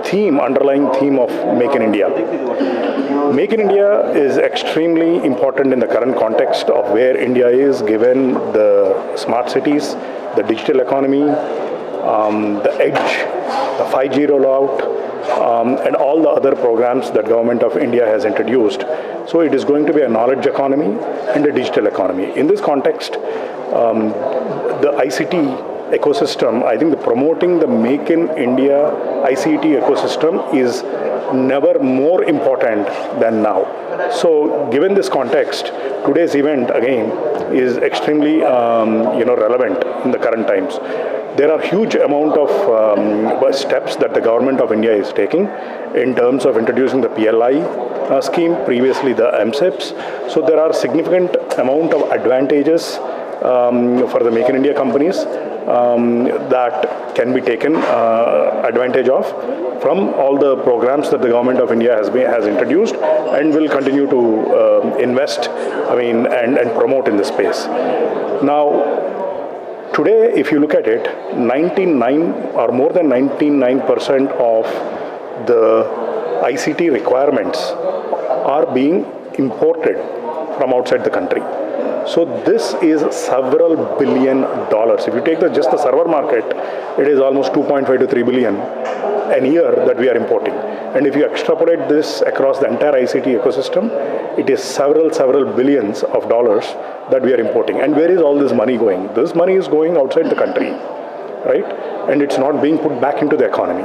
underlying theme of Make in India. Make in India is extremely important in the current context of where India is, given the smart cities, the digital economy, the edge, the 5G rollout, and all the other programs that government of India has introduced. So it is going to be a knowledge economy and a digital economy. In this context, the ICT ecosystem, I think promoting the Make in India ICT ecosystem is never more important than now. So given this context, today's event again is extremely relevant in the current times. There are huge amount of steps that the government of India is taking in terms of introducing the PLI scheme, previously the MSIPs. So there are significant amount of advantages for the Make in India companies that can be taken advantage of from all the programs that the government of India has introduced and will continue to invest, and promote in this space. Now, today, if you look at it, 99 or more than 99% of the ICT requirements are being imported from outside the country. So this is several $1 billion. If you take just the server market, it is almost 2.5 to 3 billion a year that we are importing. And if you extrapolate this across the entire ICT ecosystem, it is several billions of dollars that we are importing. And where is all this money going? This money is going outside the country, right? And it's not being put back into the economy.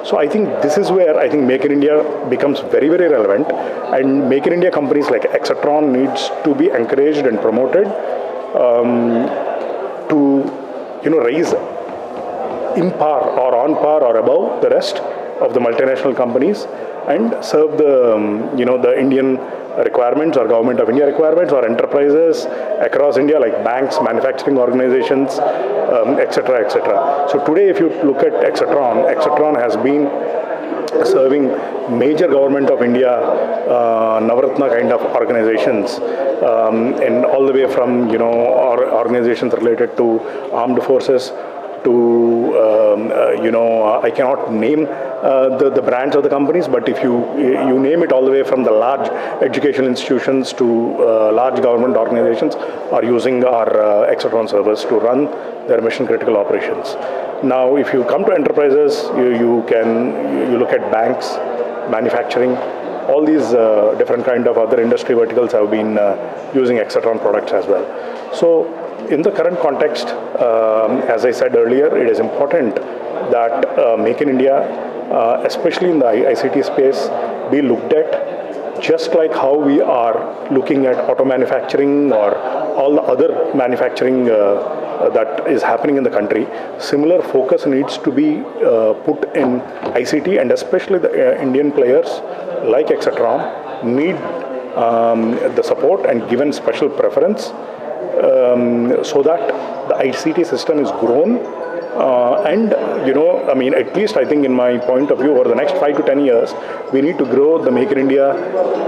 So I think this is where I think Make in India becomes very relevant, and Make in India companies like Exatron needs to be encouraged and promoted to raise in par or on par or above the rest of the multinational companies and serve the the Indian requirements or government of India requirements or enterprises across India like banks, manufacturing organizations, etc. So today if you look at Exatron has been serving major government of India Navaratna kind of organizations, and all the way from organizations related to armed forces to I cannot name the brands of the companies, but if you name it, all the way from the large educational institutions to large government organizations are using our Exatron servers to run their mission critical operations. Now if you come to enterprises, you look at banks, manufacturing, all these different kind of other industry verticals have been using Exatron products as well. So in the current context, as I said earlier, it is important that Make in India, especially in the ICT space, be looked at just like how we are looking at auto manufacturing or all the other manufacturing that is happening in the country, similar focus needs to be put in ICT, and especially the Indian players like Exatrom need the support and given special preference so that the ICT system is grown. And I mean, at least I think in my point of view, over the next 5 to 10 years, we need to grow the Make in India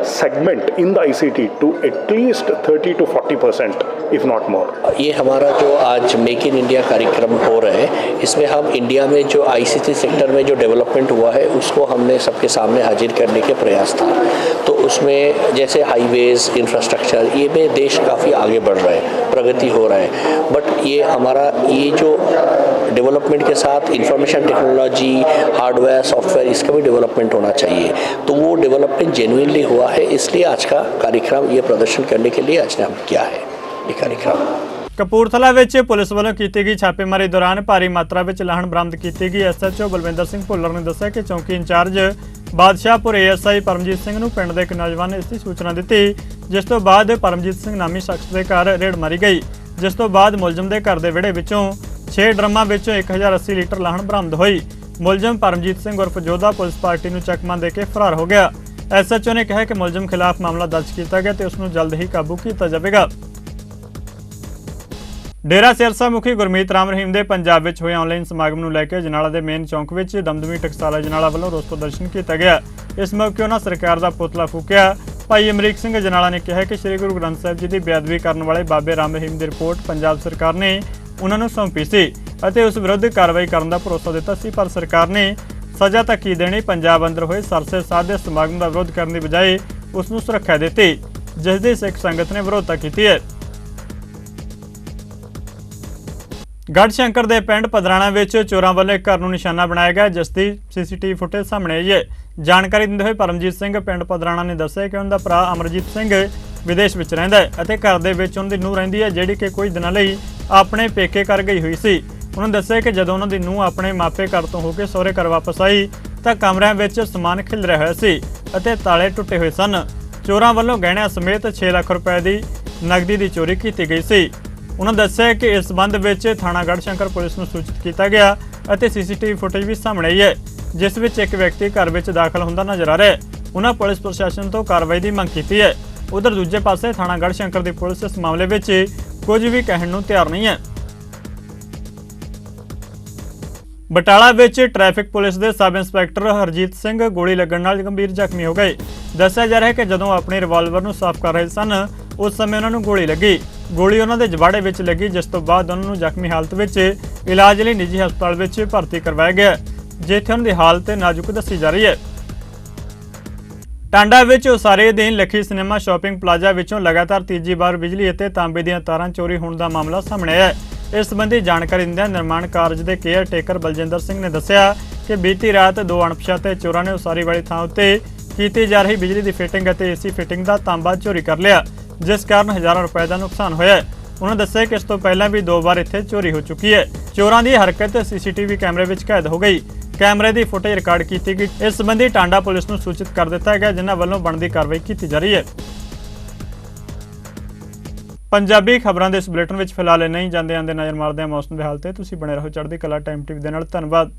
segment in the ICT to at least 30 to 40%, if not more. ये हमारा जो आज make in India कार्यक्रम हो रहा है, इसमें हम इंडिया में जो ICT सेक्टर में जो डेवलपमेंट हुआ है उसको हमने सबके सामने हाजिर करने के प्रयास था। तो उसमें जैसे हाईवेज, इंफ्रास्ट्रक्चर, ये में देश काफ़ी आगे बढ़ रहा है, प्रगति हो रहा है। बट ये हमारा ये जो डेवलपमेंट के साथ इंफॉर्मेशन टेक्नोलॉजी, हार्डवेयर, सॉफ्टवेयर, इसका भी डेवलपमेंट होना चाहिए। तो वो डेवलपमेंट जेन्युइनली हुआ है, इसलिए आज का कार्यक्रम ये प्रदर्शन करने के लिए आज ने हम किया है ये कार्यक्रम। ਕਪੂਰਥਲਾ ਵਿੱਚ ਪੁਲਿਸ ਵੱਲੋਂ ਕੀਤੀ ਗਈ ਛਾਪੇਮਾਰੀ ਦੌਰਾਨ ਭਾਰੀ ਮਾਤਰਾ ਵਿੱਚ ਲਾਹਣ ਬਰਾਮਦ ਕੀਤੀ ਗਈ। ਐਸਐਚਓ ਬਲਵਿੰਦਰ ਸਿੰਘ ਭੁੱਲਰ ਨੇ ਦੱਸਿਆ ਕਿ ਚੌਂਕੀ ਇੰਚਾਰਜ ਬਾਦਸ਼ਾਹਪੁਰ ਏਐਸਆਈ ਪਰਮਜੀਤ ਸਿੰਘ ਨੂੰ ਪਿੰਡ ਦੇ ਇੱਕ ਨੌਜਵਾਨ ਨੇ ਇਸ ਦੀ ਸੂਚਨਾ ਦਿੱਤੀ, ਜਿਸ ਤੋਂ ਬਾਅਦ ਪਰਮਜੀਤ ਸਿੰਘ ਨਾਮੀ ਸ਼ਖਸ ਦੇ ਘਰ ਰੇਡ ਮਾਰੀ ਗਈ, ਜਿਸ ਤੋਂ ਬਾਅਦ ਮੁਲਜ਼ਮ ਦੇ ਘਰ ਦੇ ਵਿਹੜੇ ਵਿੱਚੋਂ 6 ਡਰਮਾਂ ਵਿੱਚੋਂ 1080 ਲੀਟਰ ਲਾਹਣ ਬਰਾਮਦ ਹੋਈ। ਮੁਲਜ਼ਮ ਪਰਮਜੀਤ ਸਿੰਘ ਉਰਫ ਜੋਧਾ ਪੁਲਿਸ ਪਾਰਟੀ ਨੂੰ ਚਕਮਾ ਦੇ ਕੇ ਫਰਾਰ ਹੋ ਗਿਆ। ਐਸਐਚਓ ਨੇ ਕਿਹਾ ਕਿ ਮੁਲਜ਼ਮ ਖਿਲਾਫ ਮਾਮਲਾ ਦਰਜ ਕੀਤਾ ਗਿਆ ਤੇ ਉਸ ਨੂੰ ਜਲਦ ਹੀ ਕਾਬੂ ਕੀਤਾ ਜਾਵੇਗਾ। ਡੇਰਾ ਸਿਰਸਾ ਮੁਖੀ ਗੁਰਮੀਤ ਰਾਮ ਰਹੀਮ ਦੇ ਪੰਜਾਬ ਵਿੱਚ ਹੋਏ ਆਨਲਾਈਨ ਸਮਾਗਮ ਨੂੰ ਲੈ ਕੇ ਅਜਨਾਲਾ ਦੇ ਮੇਨ ਚੌਂਕ ਵਿੱਚ ਦਮਦਮੀ ਟਕਸਾਲ ਅਜਨਾਲਾ ਵੱਲੋਂ ਰੋਸ ਪ੍ਰਦਰਸ਼ਨ ਕੀਤਾ ਗਿਆ। ਇਸ ਮੌਕੇ ਉਹਨਾਂ ਸਰਕਾਰ ਦਾ ਪੁਤਲਾ ਫੂਕਿਆ। ਭਾਈ ਅਮਰੀਕ ਸਿੰਘ ਅਜਨਾਲਾ ਨੇ ਕਿਹਾ ਕਿ ਸ੍ਰੀ ਗੁਰੂ ਗ੍ਰੰਥ ਸਾਹਿਬ ਜੀ ਦੀ ਬੇਅਦਬੀ ਕਰਨ ਵਾਲੇ ਬਾਬੇ ਰਾਮ ਰਹੀਮ ਦੀ ਰਿਪੋਰਟ ਪੰਜਾਬ ਸਰਕਾਰ ਨੇ ਉਹਨਾਂ ਨੂੰ ਸੌਂਪੀ ਸੀ ਅਤੇ ਉਸ ਵਿਰੁੱਧ ਕਾਰਵਾਈ ਕਰਨ ਦਾ ਭਰੋਸਾ ਦਿੱਤਾ ਸੀ, ਪਰ ਸਰਕਾਰ ਨੇ ਸਜ਼ਾ ਤੱਕ ਹੀ ਦੇਣੀ, ਪੰਜਾਬ ਅੰਦਰ ਹੋਏ ਸਰਸੇ ਸਾਧ ਦੇ ਸਮਾਗਮ ਦਾ ਵਿਰੋਧ ਕਰਨ ਦੀ ਬਜਾਏ ਉਸ ਨੂੰ ਸੁਰੱਖਿਆ ਦਿੱਤੀ, ਜਿਸ ਦੀ ਸਿੱਖ ਸੰਗਤ ਨੇ ਵਿਰੋਧਤਾ ਕੀਤੀ ਹੈ। ਗੜਸ਼ੰਕਰ ਦੇ ਪਿੰਡ ਪਦਰਾਣਾ ਵਿੱਚ ਚੋਰਾਂ ਵੱਲੋਂ ਇੱਕ ਘਰ ਨੂੰ ਨਿਸ਼ਾਨਾ ਬਣਾਇਆ ਗਿਆ, ਜਿਸ ਦੀ ਸੀਸੀਟੀਵੀ ਫੁਟੇਜ ਸਾਹਮਣੇ ਆਈ ਹੈ। ਜਾਣਕਾਰੀ ਦਿੰਦੇ ਹੋਏ ਪਰਮਜੀਤ ਸਿੰਘ ਪਿੰਡ ਪਦਰਾਣਾ ਨੇ ਦੱਸਿਆ ਕਿ ਉਹਨਾਂ ਦਾ ਭਰਾ ਅਮਰਜੀਤ ਸਿੰਘ ਵਿਦੇਸ਼ ਵਿੱਚ ਰਹਿੰਦਾ ਹੈ ਅਤੇ ਘਰ ਦੇ ਵਿੱਚ ਉਹਨਾਂ ਦੀ ਨੂੰਹ ਰਹਿੰਦੀ ਹੈ, ਜਿਹੜੀ ਕਿ ਕੁਝ ਦਿਨਾਂ ਲਈ ਆਪਣੇ ਪੇਕੇ ਘਰ ਗਈ ਹੋਈ ਸੀ। ਉਹਨਾਂ ਦੱਸਿਆ ਕਿ ਜਦੋਂ ਉਹਨਾਂ ਦੀ ਨੂੰਹ ਆਪਣੇ ਮਾਪੇ ਘਰ ਤੋਂ ਹੋ ਕੇ ਸਹੁਰੇ ਘਰ ਵਾਪਸ ਆਈ ਤਾਂ ਕਮਰਿਆਂ ਵਿੱਚ ਸਮਾਨ ਖਿਲ ਰਿਹਾ ਹੋਇਆ ਸੀ ਅਤੇ ਤਾਲੇ ਟੁੱਟੇ ਹੋਏ ਸਨ। ਚੋਰਾਂ ਵੱਲੋਂ ਗਹਿਣਿਆਂ ਸਮੇਤ 6 ਲੱਖ ਰੁਪਏ ਦੀ ਨਕਦੀ ਦੀ ਚੋਰੀ ਕੀਤੀ ਗਈ ਸੀ। ਉਹਨਾਂ ਦੱਸਿਆ ਕਿ ਇਸ ਸੰਬੰਧ ਵਿੱਚ ਥਾਣਾ ਗੜਸ਼ੰਕਰ ਪੁਲਿਸ ਨੂੰ ਸੂਚਿਤ ਕੀਤਾ ਗਿਆ ਅਤੇ ਸੀਸੀਟੀਵੀ ਫੁਟੇਜ ਵੀ ਸਾਹਮਣੇ ਆਈ ਹੈ, ਜਿਸ ਵਿੱਚ ਇੱਕ ਵਿਅਕਤੀ ਘਰ ਵਿੱਚ ਦਾਖਲ ਹੁੰਦਾ ਨਜ਼ਰ ਆ ਰਿਹਾ ਹੈ। ਉਹਨਾਂ ਪੁਲਿਸ ਪ੍ਰਸ਼ਾਸਨ ਤੋਂ ਕਾਰਵਾਈ ਦੀ ਮੰਗ ਕੀਤੀ ਹੈ। ਉਧਰ ਦੂਜੇ ਪਾਸੇ ਥਾਣਾ ਗੜਸ਼ੰਕਰ ਦੀ ਪੁਲਿਸ ਇਸ ਮਾਮਲੇ ਵਿੱਚ ਕੁਝ ਵੀ ਕਹਿਣ ਨੂੰ ਤਿਆਰ ਨਹੀਂ ਹੈ। ਬਟਾਲਾ ਵਿੱਚ ਟ੍ਰੈਫਿਕ ਪੁਲਿਸ ਦੇ ਸਬ ਇੰਸਪੈਕਟਰ ਹਰਜੀਤ ਸਿੰਘ ਗੋਲੀ ਲੱਗਣ ਨਾਲ ਗੰਭੀਰ ਜ਼ਖਮੀ ਹੋ ਗਏ। ਦੱਸਿਆ ਜਾ ਰਿਹਾ ਹੈ ਕਿ ਜਦੋਂ ਆਪਣੇ ਰਿਵਾਲਵਰ ਨੂੰ ਸਾਫ਼ ਕਰ ਰਹੇ ਸਨ, ਉਸ ਸਮੇਂ ਉਹਨਾਂ ਨੂੰ ਗੋਲੀ ਲੱਗੀ। ਗੋਲੀ ਉਹਨਾਂ ਦੇ ਜਬਾੜੇ ਵਿੱਚ ਲੱਗੀ, ਜਿਸ ਤੋਂ ਬਾਅਦ ਉਹਨਾਂ ਨੂੰ ਜ਼ਖਮੀ ਹਾਲਤ ਵਿੱਚ ਇਲਾਜ ਲਈ ਨਿੱਜੀ ਹਸਪਤਾਲ ਵਿੱਚ ਭਰਤੀ ਕਰਵਾਇਆ ਗਿਆ, ਜਿੱਥੇ ਉਹਨਾਂ ਦੀ ਹਾਲਤ ਨਾਜ਼ੁਕ ਦੱਸੀ ਜਾ ਰਹੀ ਹੈ। ਟਾਂਡਾ ਵਿੱਚ ਉਸਾਰੇ ਅਧੀਨ ਲੱਖੀ ਸਿਨੇਮਾ ਸ਼ਾਪਿੰਗ ਪਲਾਜ਼ਾ ਵਿੱਚੋਂ ਲਗਾਤਾਰ ਤੀਜੀ ਵਾਰ ਬਿਜਲੀ ਅਤੇ ਤਾਂਬੇ ਦੀਆਂ ਤਾਰਾਂ ਚੋਰੀ ਹੋਣ ਦਾ ਮਾਮਲਾ ਸਾਹਮਣੇ ਆਇਆ ਹੈ। ਇਸ ਸੰਬੰਧੀ ਜਾਣਕਾਰੀ ਦਿੰਦਿਆਂ ਨਿਰਮਾਣ ਕਾਰਜ ਦੇ ਕੇਅਰ ਟੇਕਰ ਬਲਜਿੰਦਰ ਸਿੰਘ ਨੇ ਦੱਸਿਆ ਕਿ ਬੀਤੀ ਰਾਤ 2 ਅਣਪਛਾਤੇ ਚੋਰਾਂ ਨੇ ਉਸਾਰੀ ਵਾਲੀ ਥਾਂ ਉੱਤੇ ਕੀਤੀ ਜਾ ਰਹੀ ਬਿਜਲੀ ਦੀ ਫਿਟਿੰਗ ਅਤੇ ਏਸੀ ਫਿਟਿੰਗ ਦਾ ਤਾਂਬਾ ਚੋਰੀ ਕਰ ਲਿਆ, ਜਿਸ ਕਾਰਨ ਹਜ਼ਾਰਾਂ ਰੁਪਏ ਦਾ ਨੁਕਸਾਨ ਹੋਇਆ ਹੈ। ਉਹਨਾਂ ਦੱਸਿਆ ਕਿ ਇਸ ਤੋਂ ਪਹਿਲਾਂ ਵੀ 2 ਵਾਰ ਇੱਥੇ ਚੋਰੀ ਹੋ ਚੁੱਕੀ ਹੈ। ਚੋਰਾਂ ਦੀ ਹਰਕਤ ਸੀਸੀਟੀਵੀ ਕੈਮਰੇ ਵਿੱਚ ਕੈਦ ਹੋ ਗਈ। ਕੈਮਰੇ ਦੀ ਫੁਟੇਜ ਰਿਕਾਰਡ ਕੀਤੀ ਗਈ। ਇਸ ਸੰਬੰਧੀ ਟਾਂਡਾ ਪੁਲਿਸ ਨੂੰ ਸੂਚਿਤ ਕਰ ਦਿੱਤਾ ਗਿਆ, ਜਿਨ੍ਹਾਂ ਵੱਲੋਂ ਬਣਦੀ ਕਾਰਵਾਈ ਕੀਤੀ ਜਾ ਰਹੀ ਹੈ। ਪੰਜਾਬੀ ਖਬਰਾਂ ਦੇ ਇਸ ਬੁਲੇਟਿਨ ਵਿੱਚ ਫਿਲਹਾਲ ਨਹੀਂ ਜਾਂਦੇ ਨਜ਼ਰ ਮਾਰਦੇ ਹਾਂ ਮੌਸਮ ਦੇ ਹਾਲ ਤੇ। ਤੁਸੀਂ ਬਣੇ ਰਹੋ ਚੜ੍ਹਦੀ ਕਲਾ ਟਾਈਮ ਟੀਵੀ ਦੇ ਨਾਲ। ਧੰਨਵਾਦ।